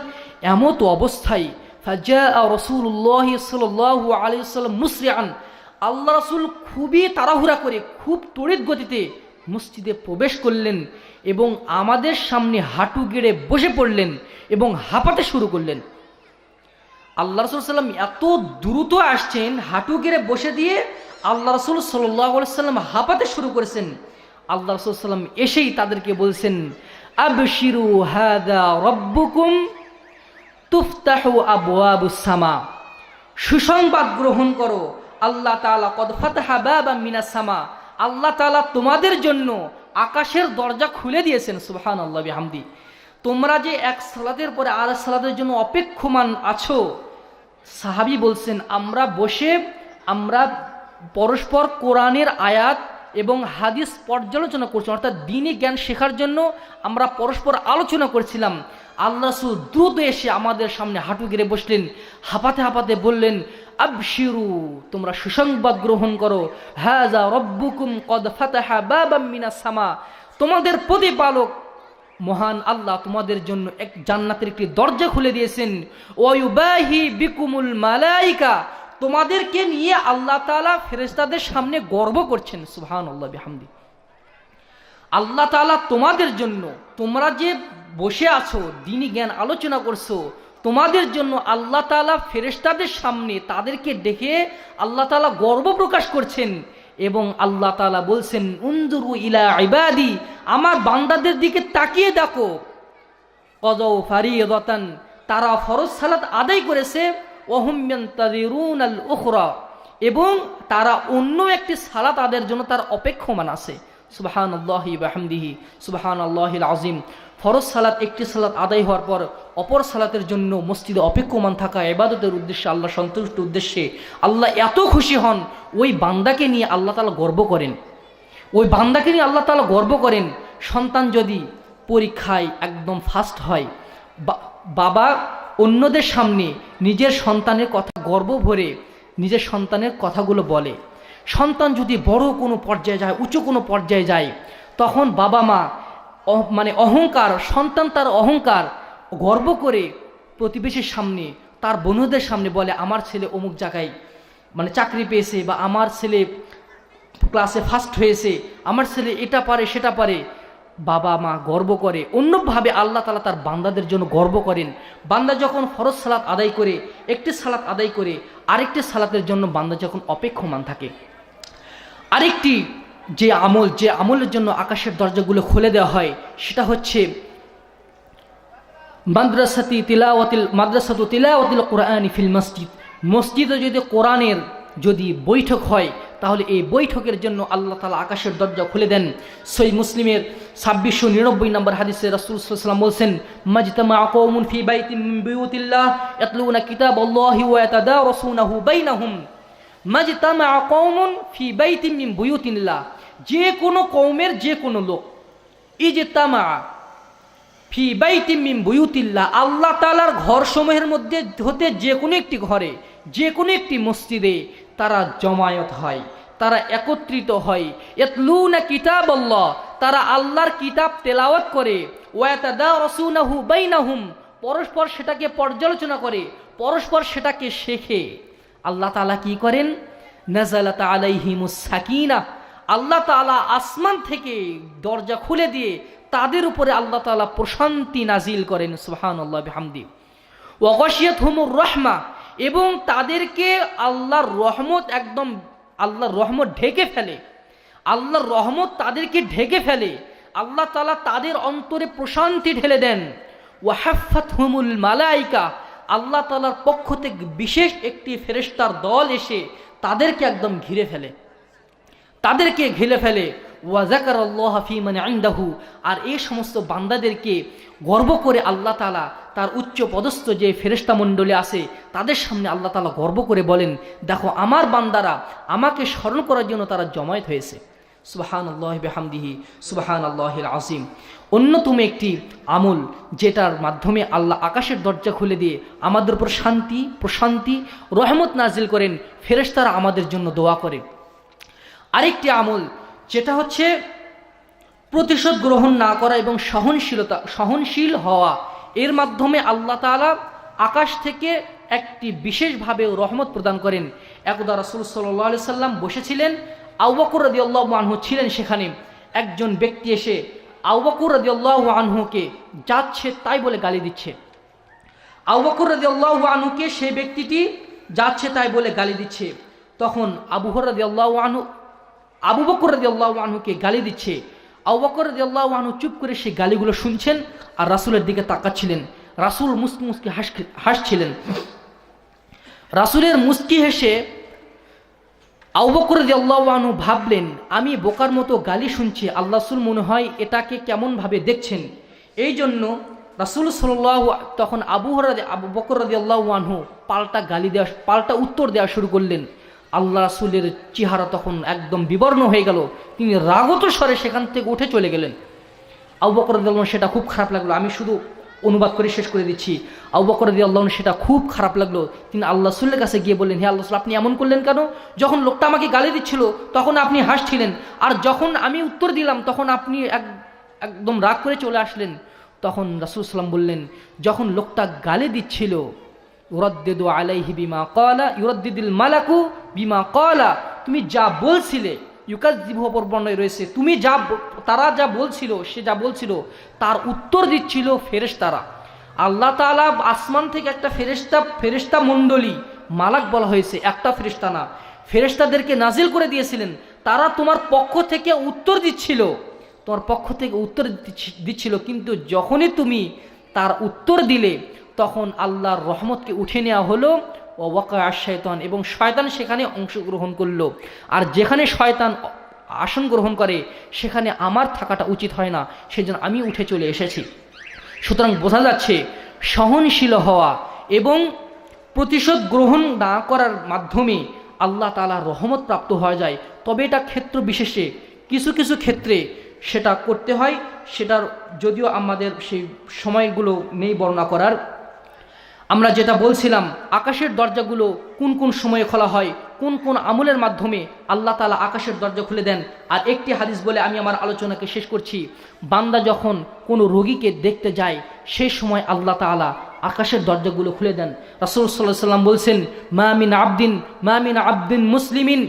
Speaker 2: এমত অবস্থায় ফাজাআ রাসূলুল্লাহ সাল্লাল্লাহু আলাইহি ওয়াসাল্লাম মুসরিআন, আল্লাহ রাসূল খুবই তাড়াহুড়া করে, খুব তড়িৎ গতিতে মসজিদে প্রবেশ করলেন এবং আমাদের সামনে হাঁটু গেড়ে বসে পড়লেন এবং হাঁপাতে শুরু করলেন। আল্লাহ রাসূল সাল্লাম এত দ্রুত আসছেন, হাঁটু গেড়ে বসে দিয়ে আল্লাহ রাসূল সাল্লাল্লাহু আলাইহি ওয়াসাল্লাম হাঁপাতে শুরু করেছেন। আল্লাহ রাসূল সাল্লাম এসেই তাদেরকে বলছেন, আবশিরু হাদা রাব্বুকুম তুফতাহু আবওয়াবুস সামা, সুসংবাদ গ্রহণ করো, আল্লাহ তাআলা কদ ফাতাহা বাবাম মিনাস সামা, আল্লাহ তাআলা তোমাদের জন্য আকাশের দরজা খুলে দিয়েছেন। সুবহানাল্লাহ বিহামদি। তোমরা যে এক সালাতের পরে আর সালাতের জন্য অপেক্ষমান আছো, সাহাবী বলছেন, আমরা পরস্পর কোরআনের আয়াত এবং হাদিস পর্যালোচনা করছি, অর্থাৎ দ্বীনি জ্ঞান শেখার জন্য আমরা পরস্পর আলোচনা করছিলাম। আল্লাহ রাসূল দ্রুত এসে আমাদের সামনে হাঁটু গেড়ে বসলেন, হাঁপাতে হাঁপাতে বললেন, আবশিরু, তোমরা সুসংবাদ গ্রহণ করো, হাযা রাব্বুকুম কদ ফাতাহা বাবাম মিনাস সামা, তোমাদের প্রতিপালক মহান আল্লাহ তোমাদের জন্য এক জান্নাতের একটি দরজা খুলে দিয়েছেন। ওয়া ইউবাহি বিকুমুল মালাইকা, তোমাদেরকে নিয়ে আল্লাহ তাআলা ফেরেশতাদের সামনে গর্ব করছেন। সুবহানাল্লাহ বিহামদি। আল্লাহ তাআলা তোমাদের জন্য, তোমরা যে বসে আছো দ্বীনি জ্ঞান আলোচনা করছো, তোমাদের জন্য আল্লাহ তাআলা ফেরেশতাদের সামনে তাদেরকে দেখে আল্লাহ তাআলা গর্ব প্রকাশ করছেন এবং আল্লাহ তাআলা বলছেন, উনজুরু ইলা ইবাদি, আমার বান্দাদের দিকে তাকিয়ে দেখো, কযাউ ফারিদাতান, তারা ফরজ সালাত আদায় করেছে, ওয়াহুম ইয়ানতাযিরুনাল উখরা, এবং তারা অন্য একটি সালাত আদায়ের জন্য তার অপেক্ষমান আছে। সুবহানাল্লাহি ওয়া বিহামদিহি, সুবহানাল্লাহিল আযীম। ফরজ সালাত একটি সালাত আদায় হওয়ার পর অপর সালাতের জন্য মসজিদে অপেক্ষমান থাকা ইবাদতের উদ্দেশ্যে, আল্লাহ সন্তুষ্টির উদ্দেশ্যে আল্লাহ এত খুশি হন, ওই বান্দাকে নিয়ে আল্লাহ তাআলা গর্ব করেন। সন্তান যদি পরীক্ষায় একদম ফার্স্ট হয়, বাবা অন্যদের সামনে নিজের সন্তানের কথা গর্ব ভরে নিজের সন্তানের কথাগুলো বলে। সন্তান যদি বড় কোনো পর্যায়ে যায়, উঁচু কোনো পর্যায়ে যায়, তখন বাবা মা অহংকার, সন্তান তার অহংকার গর্ব করে প্রতিবেশীর সামনে, তার বন্ধুদের সামনে বলে, আমার ছেলে অমুক জায়গায় চাকরি পেয়েছে, বা আমার ছেলে ক্লাসে ফার্স্ট হয়েছে, আমার ছেলে এটা পারে সেটা পারে। বাবা মা গর্ব করে। অন্যভাবে আল্লাহ তাআলা তার বান্দাদের জন্য গর্ব করেন। বান্দা যখন ফরজ সালাত আদায় করে, একটি সালাত আদায় করে, আরেকটি সালাতের জন্য বান্দা যখন অপেক্ষমান থাকে, আরেকটি যে আমলের জন্য আকাশের দরজাগুলো খুলে দেওয়া হয়, সেটা হচ্ছে মাদ্রাসাতু তিলাওয়াতিল কুরআনি ফিল মসজিদ। মসজিদে যদি কোরআনের বৈঠক হয়, তাহলে এই বৈঠকের জন্য আল্লাহ তাআলা আকাশের দরজা খুলে দেন। সহিহ মুসলিমের 2699 নম্বর হাদিসে রাসূল সাল্লাল্লাহু আলাইহি ওয়াসাল্লাম বলেন, মাজতামা কওমুন ফি বাইতিন মিন বুয়ুতিল্লাহ ইয়াতলুনা কিতাবাল্লাহি ওয়া ইয়াতাদারাসুনাহু বাইনাহুম। মাজতামা কওমুন ফি বাইতিন মিন বুয়ুতিল্লাহ, যে কোনো কওমের যে কোনো লোক, ইজতামা ফি বাইতিন মিন বুয়ুতিল্লাহ, আল্লাহ তাআলার ঘরসমূহের মধ্যে হতে যে কোনো একটি ঘরে, যে কোনো একটি মসজিদে তারা জমায়েত হয়, তারা একত্রিত হয়। ইয়াতলুনা কিতাবাল্লাহ, তারা আল্লাহর কিতাব তেলাওয়াত করে। ওয়া ইয়াতাদারাসুনাহু বাইনাহুম, পরস্পর সেটাকে পর্যালোচনা করে, পরস্পর সেটাকে শেখে। আল্লাহ তাআলা কি করেন? নাযালাত আলাইহিমুস সাকিনাহ, আল্লাহ তাআলা আসমান থেকে দরজা খুলে দিয়ে তাদের উপরে আল্লাহ তাআলা প্রশান্তি নাজিল করেন। সুবহানাল্লাহ বিহামদি। ওয়া গাশিয়াতহুমুর রাহমা, এবং তাদেরকে আল্লাহর রহমত ঢেকে ফেলে। আল্লাহর রহমত তাদেরকে ঢেকে ফেলে। আল্লাহ তাআলা তাদের অন্তরে প্রশান্তি ঢেলে দেন। ওয়া হাফাতহুমুল মালাইকা, আল্লাহ তাআলার পক্ষ থেকে বিশেষ একটি ফেরেশতার দল এসে তাদেরকে একদম ঘিরে ফেলে। ওয়া যাকারাল্লাহ ফী মান ইনদাহু, আর এই সমস্ত বান্দাদেরকে গর্ব করে আল্লাহ তাআলা তার উচ্চ পদস্থ যে ফেরেশতা মণ্ডলী আছে তাদের সামনে আল্লাহ তাআলা গর্ব করে বলেন, দেখো আমার বান্দারা আমাকে স্মরণ করার জন্য তারা জমায়েত হয়েছে। সুবহানাল্লাহি বিহামদিহি সুবহানাল্লাহিল আযীম। অন্যতম একটি আমল যেটার মাধ্যমে আল্লাহ আকাশের দরজা খুলে দিয়ে আমাদের উপর শান্তি, প্রশান্তি, রহমত নাজিল করেন, ফেরেশতারা আমাদের জন্য দোয়া করে। আরেকটি আমল যেটা হচ্ছে প্রতিশোধ গ্রহণ না করা এবং সহনশীল হওয়া। এর মাধ্যমে আল্লাহ তাআলা আকাশ থেকে একটি বিশেষভাবে রহমত প্রদান করেন। একদা রাসূল সাল্লাল্লাহু আলাইহি সাল্লাম বসেছিলেন, আবু বকর রাদিয়াল্লাহু আনহু ছিলেন সেখানে। একজন ব্যক্তি এসে আবু বকর রাদিয়াল্লাহু আনহুকে যাচ্ছে তাই বলে গালি দিচ্ছে। আবু বকর রাদিয়াল্লাহু আনহুকে সেই ব্যক্তিটি যাচ্ছে তাই বলে গালি দিচ্ছে। তখন আবু বকর রাদিয়াল্লাহু আনহুকে গালি দিচ্ছে। আবু বকর রাদিয়াল্লাহু আনহু চুপ করে সেই গালিগুলো শুনছেন আর রাসূলের দিকে তাকাচ্ছিলেন। রাসূল মুস্কি মুস্কি হাসছিলেন। রাসূলের মুস্কি হেসে আবু বকর রাদিয়াল্লাহু আনহু ভাবলেন, আমি বোকার মতো গালি শুনছি, আল্লাহ রাসূল মনে হয় এটাকে কেমনভাবে দেখছেন। এই জন্য রাসূল তখন আবু বকর রাদিয়াল্লাহু আনহু পাল্টা উত্তর দেওয়া শুরু করলেন। আল্লাহ রাসূলের চেহারা তখন একদম বিবর্ণ হয়ে গেল। তিনি রাগত স্বরে সেখান থেকে উঠে চলে গেলেন। আবু বকর রাদিয়াল্লাহু আনহু সেটা খুব খারাপ লাগলো। আমি শুধু অনুবাদ করে শেষ করে দিচ্ছি। আবু বকর রাদিয়াল্লাহু আনহু সেটা খুব খারাপ লাগলো। তিনি আল্লাহ রাসূলের কাছে গিয়ে বললেন, হে আল্লাহ রাসূল, আপনি এমন করলেন কেন? যখন লোকটা আমাকে গালি দিচ্ছিল তখন আপনি হাসছিলেন, আর যখন আমি উত্তর দিলাম তখন আপনি একদম রাগ করে চলে আসলেন। তখন রাসূল সাল্লাল্লাহু আলাইহি ওয়াসাল্লাম বললেন, যখন লোকটা গালি দিচ্ছিল, ইউরাদ্দিদু আলাইহি বিমা ক্বালা ইউরাদ্দিদুল মালাকু বিমা ক্বালা, তুমি যা বলছিলে, ইউকাযযিবু বর্ণনায় রয়েছে, তারা যা বলছিল, সে যা বলছিল তার উত্তর দিচ্ছিল ফেরেশতারা। আল্লাহ তাআলা আসমান থেকে একটা ফেরেশতা মণ্ডলী, মালাক বলা হয়েছে, একটা ফেরেশতা না, ফেরেশতাদেরকে নাজিল করে দিয়েছিলেন। তারা তোমার পক্ষ থেকে উত্তর দিচ্ছিল, কিন্তু যখনই তুমি তার উত্তর দিলে তখন আল্লাহর রহমতকে উঠে নেওয়া হলো ও ওয়াকা শয়তান, এবং শয়তান সেখানে অংশগ্রহণ করলো। আর যেখানে শয়তান আসন গ্রহণ করে সেখানে আমার থাকাটা উচিত হয় না, সেজন্য আমি উঠে চলে এসেছি। সুতরাং বোঝা যাচ্ছে সহনশীল হওয়া এবং প্রতিশোধ গ্রহণ না করার মাধ্যমে আল্লাহ তাআলার রহমত প্রাপ্ত হওয়া যায়। তবে এটা ক্ষেত্র বিশেষে কিছু কিছু ক্ষেত্রে সেটা করতে হয়। সেটার যদিও আমাদের সেই সময়গুলো নেই বর্ণনা করার। আমরা যেটা বলছিলাম, আকাশের দরজাগুলো কোন কোন সময়ে খোলা হয়, কোন কোন আমলের মাধ্যমে আল্লাহ তাআলা আকাশের দরজা খুলে দেন। আর একটি হাদিস বলে আমি আমার আলোচনাকে শেষ করছি। বান্দা যখন কোনো রোগীকে দেখতে যায় সেই সময় আল্লাহ তাআলা আকাশের দরজাগুলো খুলে দেন। রাসূল সাল্লাল্লাহু আলাইহি ওয়াসাল্লাম বলছেন, মা মিন আবদিন মুসলিমিন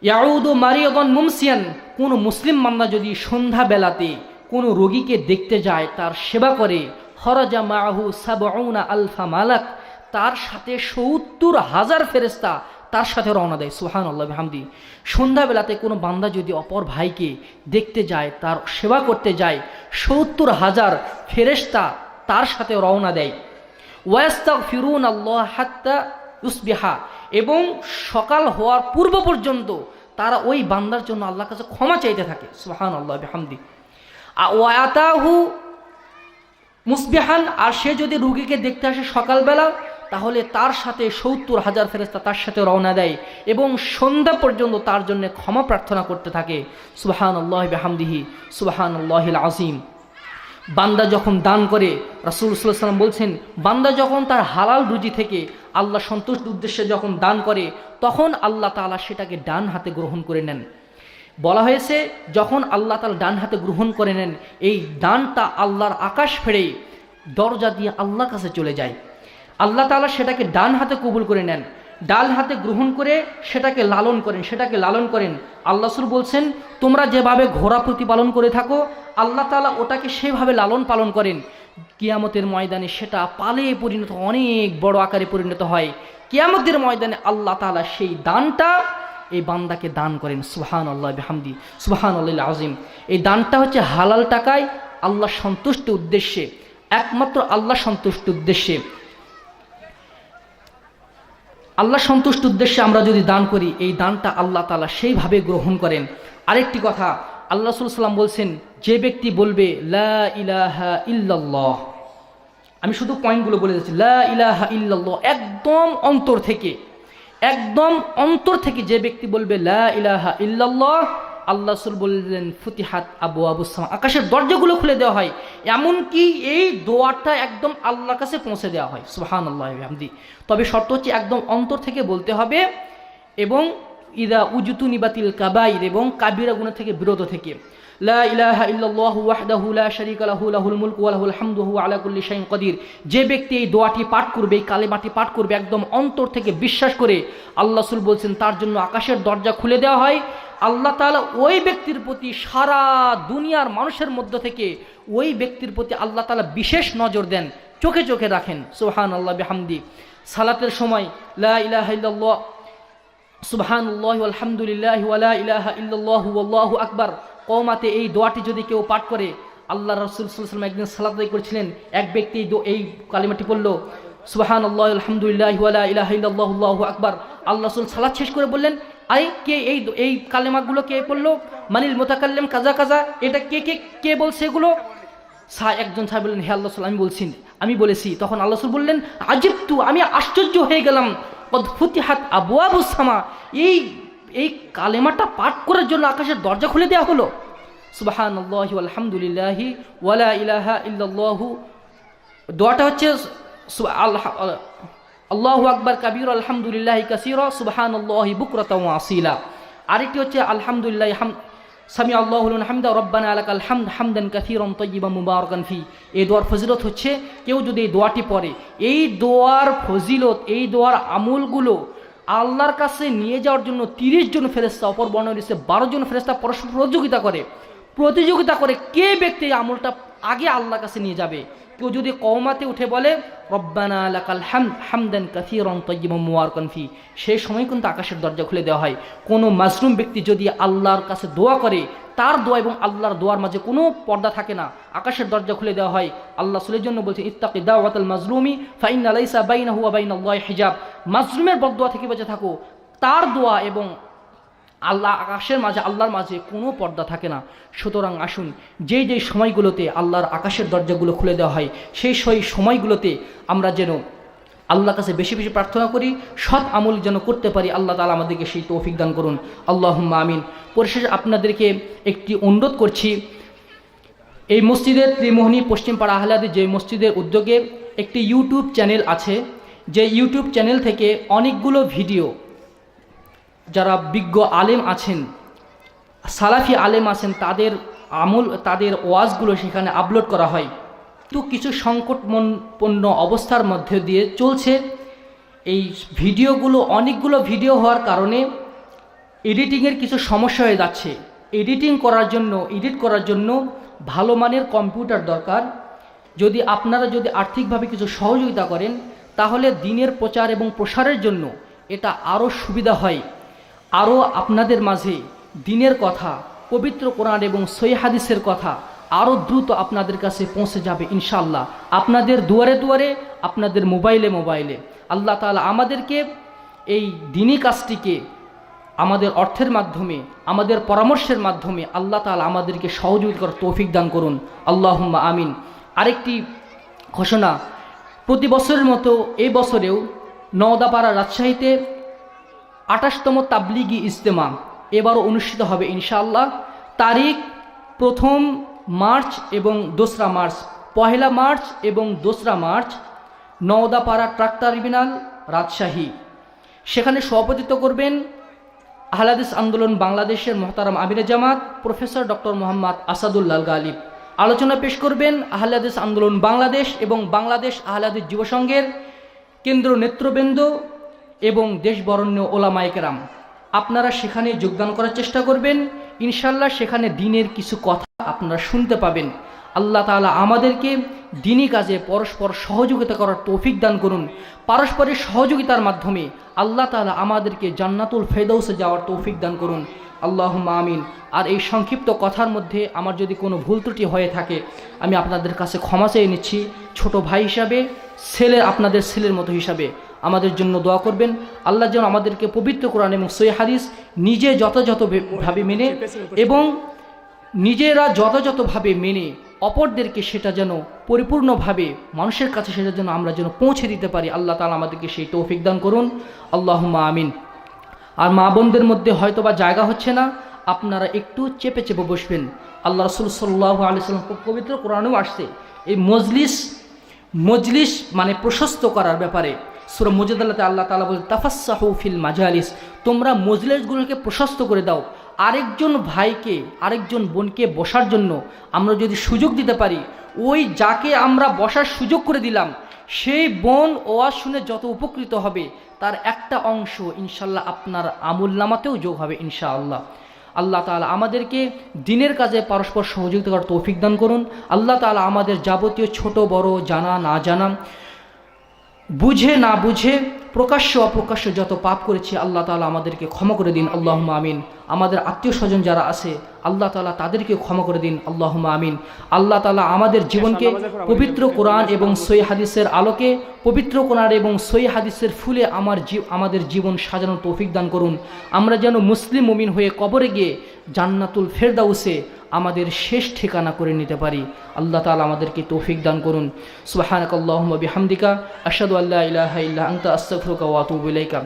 Speaker 2: ইয়াউদু মারিয়াদান মুমসিয়ান, কোনো মুসলিম বান্দা যদি সন্ধ্যাবেলাতে কোনো রোগীকে দেখতে যায়, তার সেবা করে, খরাজা মাআহু সাবউনা আলফা মালাক, তার সাথে ৭০,০০০ ফেরেশতা তার সাথে রওনা দেয়। সুবহানাল্লাহ বিহামদি। সন্ধ্যাবেলাতে কোনো বান্দা যদি অপর ভাইকে দেখতে যায়, তার সেবা করতে যায়, ৭০,০০০ ফেরেশতা তার সাথে রওনা দেয়। ওয়াস্তাগফিরুনাল্লাহ হাত্তা ইউসবিহা, এবং সকাল হওয়ার পূর্ব পর্যন্ত তারা ওই বান্দার জন্য আল্লাহর কাছে ক্ষমা চাইতে থাকে। সুবহানাল্লাহ বিহামদি। ওয়াতাহু মুসবিহান, আর সে যদি রুগীকে দেখতে আসে সকালবেলা, তাহলে তার সাথে ৭০,০০০ ফেরেশতা তার সাথে রওনা দেয় এবং সন্ধ্যা পর্যন্ত তার জন্য ক্ষমা প্রার্থনা করতে থাকে। সুবহানাল্লাহ বিহামদিহি সুবহানাল্লাহিল আযীম। বান্দা যখন দান করে, রাসূল সাল্লাল্লাহু আলাইহি ওয়াসাল্লাম বলছেন, বান্দা যখন তার হালাল রুজি থেকে আল্লাহ সন্তুষ্টির উদ্দেশ্যে যখন দান করে, তখন আল্লাহ তাআলা সেটাকে ডান হাতে গ্রহণ করে নেন। বলা হয়েছে, যখন আল্লাহ তাআলা ডান হাতে গ্রহণ করে নেন, এই দানটা আল্লাহর আকাশ ফেড়ে দরজা দিয়ে আল্লাহর কাছে চলে যায়। আল্লাহ তাআলা সেটাকে ডান হাতে কবুল করে নেন, ডান হাতে গ্রহণ করে সেটাকে লালন করেন। আল্লাহ রাসূল বলছেন, তোমরা যেভাবে ঘোড়া প্রতিপালন করে থাকো, আল্লাহ তাআলা ওটাকে সেভাবে লালন পালন করেন। কিয়ামতের ময়দানে সেটা পালে পরিণত, অনেক বড় আকারে পরিণত হয়। কিয়ামতের ময়দানে আল্লাহ তাআলা সেই দানটা এই বান্দাকে দান করেন। সুবহানাল্লাহ বিহামদি সুবহানাল্লাহিল আযীম। এই দানটা হচ্ছে হালাল টাকায়, আল্লাহ সন্তুষ্ট উদ্দেশ্যে, একমাত্র আল্লাহ সন্তুষ্ট উদ্দেশ্যে। আল্লাহ সন্তুষ্ট উদ্দেশ্যে আমরা যদি দান করি, এই দানটা আল্লাহ তাআলা সেইভাবে গ্রহণ করেন। আরেকটি কথা, আল্লাহ রাসূল সাল্লাল্লাহু আলাইহি ওয়াসাল্লাম বলছেন, যে ব্যক্তি বলবে লা ইলাহা ইল্লাল্লাহ, আমি শুধু পয়েন্টগুলো বলে দিচ্ছি। লা ইলাহা ইল্লাল্লাহ, একদম অন্তর থেকে যে ব্যক্তি বলবে লা ইলাহা ইল্লাল্লাহ, আল্লাহ রাসূল বললেন ফুতিহাত আবওয়াবুস সামা, আকাশের দরজাগুলো খুলে দেওয়া হয়। এমনকি এই দোয়াটা একদম আল্লাহর কাছে পৌঁছে দেওয়া হয়। সুবহানাল্লাহি ওয়া বিহামদি। তবে শর্ত হচ্ছে একদম অন্তর থেকে বলতে হবে, এবং ইদা উজতুনিবাতিল কাবাইর, এবং কাবিরা গুনাহ থেকে বিরত থেকে। লা ইলাহা ইল্লাল্লাহু ওয়াহদাহু লা শারীকা লাহু লাহুল মুলকু ওয়া লাহুল হামদু ওয়া হুয়া আলা কুল্লি শাইইন কাদির। যে ব্যক্তি এই দোয়াটি পাঠ করবে, এই কালেমাটি পাঠ করবে একদম অন্তর থেকে বিশ্বাস করে, আল্লাহ রাসূল বলছেন তার জন্য আকাশের দরজা খুলে দেওয়া হয়। আল্লাহ তাআলা ওই ব্যক্তির প্রতি, সারা দুনিয়ার মানুষের মধ্য থেকে ওই ব্যক্তির প্রতি আল্লাহ তাআলা বিশেষ নজর দেন, চোখে চোখে রাখেন। সুবহানাল্লাহ বিহামদি। সালাতের সময় লা ইলাহা ইল্লাল্লাহ সুবহানাল্লাহি ওয়াল হামদুলিল্লাহি ওয়া লা ইলাহা ইল্লাল্লাহু ওয়াল্লাহু আকবার কওমাতে এই দোয়াটি যদি কেউ পাঠ করে, আল্লাহ রাসূল সাল্লাল্লাহু আলাইহি ওয়াসাল্লাম একদিন সালাত আদায় করেছিলেন, এক ব্যক্তি এই কালিমাটি পড়ল, সুবহানাল্লাহি ওয়াল হামদুলিল্লাহি ওয়া লা ইলাহা ইল্লাল্লাহু আল্লাহু আকবার। আল্লাহ রাসূল সালাত শেষ করে বললেন, আরে কে এই কালেমাগুলো কে পড়লো? মানিল মুতাকাল্লিম কাজা কাজা, এটা কে বলছে এগুলো? একজন সাহেব বললেন, হে আল্লাহ রাসূল, আমি বলেছি। তখন আল্লাহ রাসূল বললেন, আজিবতু, আমি আশ্চর্য হয়ে গেলাম, কদ ফুতিহাত আবওয়াবুস সামা, এই কালেমাটা পাঠ করার জন্য আকাশের দরজা খুলে দেওয়া হলো। সুবহানাল্লাহি ওয়াল হামদুলিল্লাহি ওয়া লা ইলাহা ইল্লাল্লাহু, দোয়াটা হচ্ছে আল্লাহু আকবার কাবীরা আলহামদুলিল্লাহি কাসীরা সুবহানাল্লাহি বুকরাতাও ওয়া আসীলা। আরেকটি হচ্ছে আলহামদুলিল্লাহি সামি আল্লাহু লিমান হামদা রব্বানা লাকাল হামদ হামদান কাসীরান তাইয়িবান মুবারাকান ফি। এই দোয়ার ফজিলত হচ্ছে, কেউ যদি এই দোয়াটি পড়ে, এই দোয়ার ফজিলত, এই দোয়ার আমলগুলো আল্লাহর কাছে নিয়ে যাওয়ার জন্য 30 জন ফেরেশতা, অপর বর্ণনা রয়েছে 12 জন ফেরেশতা পরস্পর প্রতিযোগিতা করে কে ব্যক্তি এই আমলটা আগে আল্লাহর কাছে নিয়ে যাবে। কেউ যদি কওমাতে উঠে বলে রব্বানা লাকাল হামদ হামদান কাসীরান তাইয়িবান মুবারাকান ফি, সেই সময় কিন্তু আকাশের দরজা খুলে দেওয়া হয়। কোনো মাজলুম ব্যক্তি যদি আল্লাহর কাছে দোয়া করে, তার দোয়া এবং আল্লাহর দোয়ার মাঝে কোনো পর্দা থাকে না, আকাশের দরজা খুলে দেওয়া হয়। আল্লাহ রাসূলের জন্য বলছে, ইত্তাকি দাওয়াতাল মাজলুমি ফাইন্না লাইসা বাইনাহু ওয়া বাইনাল্লাহি হিজাব। মাজলুমের বদদোয়া থেকে বেঁচে থাকো, তার দোয়া এবং আল্লাহ আকাশের মাঝে, আল্লাহর মাঝে কোনো পর্দা থাকে না। সুতরাং আসুন, যেই সময়গুলোতে আল্লাহর আকাশের দরজাগুলো খুলে দেওয়া হয়, সেই সময়গুলোতে আমরা যেন আল্লাহর কাছে বেশি বেশি প্রার্থনা করি, সৎ আমল যেন করতে পারি। আল্লাহ তাআলা আমাদেরকে সেই তৌফিক দান করুন। আল্লাহুম্মা আমিন। পরিশেষে আপনাদেরকে একটি অনুরোধ করছি, এই মসজিদের ত্রিমোহনী পশ্চিমপাড়া আহলে হাদিস যে মসজিদের উদ্যোগে একটি ইউটিউব চ্যানেল আছে, যে ইউটিউব চ্যানেল থেকে অনেকগুলো ভিডিও, যারা বিজ্ঞ আলেম আছেন, সালাফি আলেম আছেন, তাদের ওয়াজগুলো সেখানে আপলোড করা হয়। তো কিছু সংকটপূর্ণ অবস্থার মধ্যে দিয়ে চলছে এই ভিডিওগুলো। অনেকগুলো ভিডিও হওয়ার কারণে এডিটিংয়ের কিছু সমস্যা হয়ে যাচ্ছে। এডিট করার জন্য ভালো মানের কম্পিউটার দরকার। যদি আপনারা আর্থিকভাবে কিছু সহযোগিতা করেন, তাহলে দিনের প্রচার এবং প্রসারের জন্য এটা আরও সুবিধা হয়। আরও আপনাদের মাঝে দিনের কথা, পবিত্র কোরআন এবং সহিহ হাদিসের কথা আরও দ্রুত আপনাদের কাছে পৌঁছে যাবে ইনশাআল্লাহ। আপনাদের দুয়ারে দুয়ারে, আপনাদের মোবাইলে। আল্লাহ তাআলা আমাদেরকে এই দ্বীনি কাজটিকে আমাদের অর্থের মাধ্যমে, আমাদের পরামর্শের মাধ্যমে আল্লাহ তাআলা আমাদেরকে সহযোগিতা করার তৌফিক দান করুন। আল্লাহুম্মা আমিন। আরেকটি ঘোষণা, প্রতি বছরের মতো এই বছরেও নওদাপাড়া রাজশাহীতে 28তম তাবলিগি ইজতেমা এবারও অনুষ্ঠিত হবে ইনশাআল্লাহ। তারিখ 1 মার্চ এবং 2 মার্চ, 1 মার্চ এবং 2 March, Naodapara truck terminal Rajshahi. সেখানে সভাপতিত্ব করবেন আহলে হাদিস আন্দোলন বাংলাদেশের মোহতারাম আমিরে জামাত প্রফেসর ডক্টর মোহাম্মদ আসাদুল্লাহ গালিব। আলোচনা পেশ করবেন আহলে হাদিস আন্দোলন বাংলাদেশ এবং বাংলাদেশ আহলে হাদিস যুব সংঘের কেন্দ্র নেতৃবৃন্দ এবং দেশবরেণ্য ওলামায়ে কেরাম। আপনারা সেখানে যোগদান করার চেষ্টা করবেন ইনশাআল্লাহ। সেখানে দ্বীনের কিছু কথা আপনারা শুনতে পাবেন। আল্লাহ তাআলা আমাদেরকে দ্বীনি কাজে পরস্পর সহযোগিতা করার তৌফিক দান করুন। পারস্পরিক সহযোগিতার মাধ্যমে আল্লাহ তাআলা আমাদেরকে জান্নাতুল ফেরদৌসে যাওয়ার তৌফিক দান করুন। আল্লাহুম্মা আমিন। আর এই সংক্ষিপ্ত কথার মধ্যে আমার যদি কোনো ভুল ত্রুটি হয়ে থাকে, আমি আপনাদের কাছে ক্ষমা চেয়ে নিচ্ছি। ছোট ভাই হিসাবে, আপনাদের ছেলের মতো হিসাবে আমাদের জন্য দোয়া করবেন। আল্লাহ যেন আমাদেরকে পবিত্র কোরআন এবং সহিহ হাদিস নিজে যথাযথভাবে মেনে এবং নিজেরা যথাযথভাবে মেনে অপরদেরকে সেটা যেন পরিপূর্ণভাবে মানুষের কাছে সেটা যেন আমরা যেন পৌঁছে দিতে পারি। আল্লাহ তাআলা আমাদেরকে সেই তৌফিক দান করুন, আল্লাহুম্মা আমিন। আর মা বোনদের মধ্যে হয়তো বা জায়গা হচ্ছে না, আপনারা একটু চেপে চেপে বসবেন। আল্লাহ রাসূল সাল্লাল্লাহু আলাইহি ওয়াসাল্লাম পবিত্র কোরআনেও আসছে এই মজলিস মানে প্রশস্ত করার ব্যাপারে। সূরা মুজাদালাতে আল্লাহ তাআলা বলেন তাফাসসাহু ফিল মাজালিস, তোমরা মজলিসগুলোকে প্রশস্ত করে দাও। আরেকজন ভাইকে আরেকজন বোনকে বসার জন্য আমরা যদি সুযোগ দিতে পারি, ওই যাকে আমরা বসার সুযোগ করে দিলাম সেই বোন ওয়াজ শুনে যত উপকৃত হবে তার একটা অংশ ইনশাল্লাহ আপনার আমুলনামাতেও যোগ হবে ইনশাআল্লাহ। আল্লাহ তাআলা আমাদেরকে দ্বীনের কাজে পরস্পর সহযোগিতা করার তৌফিক দান করুন। আল্লাহ তাআলা আমাদের যাবতীয় ছোট বড় জানা না জানা, বুঝে না বুঝে, প্রকাশ্য অপ্রকাশ্য যত পাপ করেছি আল্লাহ তাআলা আমাদেরকে ক্ষমা করে দিন, আল্লাহুম্মা আমিন। আমাদের আত্মীয় স্বজন যারা আছে আল্লাহ তাআলা তাদেরকে ক্ষমা করে দিন, আল্লাহুম্মা আমিন। আল্লাহ তাআলা আমাদের জীবনকে পবিত্র কোরআন এবং সহিহ হাদিসের আলোকে, পবিত্র কোরআন এবং সহিহ হাদিসের ফুলে আমাদের জীবন সাজানোর তৌফিক দান করুন। আমরা যেন মুসলিম মুমিন হয়ে কবরে গিয়ে জান্নাতুল ফেরদাউসে আমাদের শেষ ঠিকানা করে নিতে পারি। আল্লাহ তাআলা আমাদেরকে তৌফিক দান করুন। সুবহানাকাল্লাহুম্মা বিহামদিকা আশহাদু আল্লা ইলাহা ইল্লা আনতা আস্তাগফিরুকা ওয়া আতুবু ইলাইকা।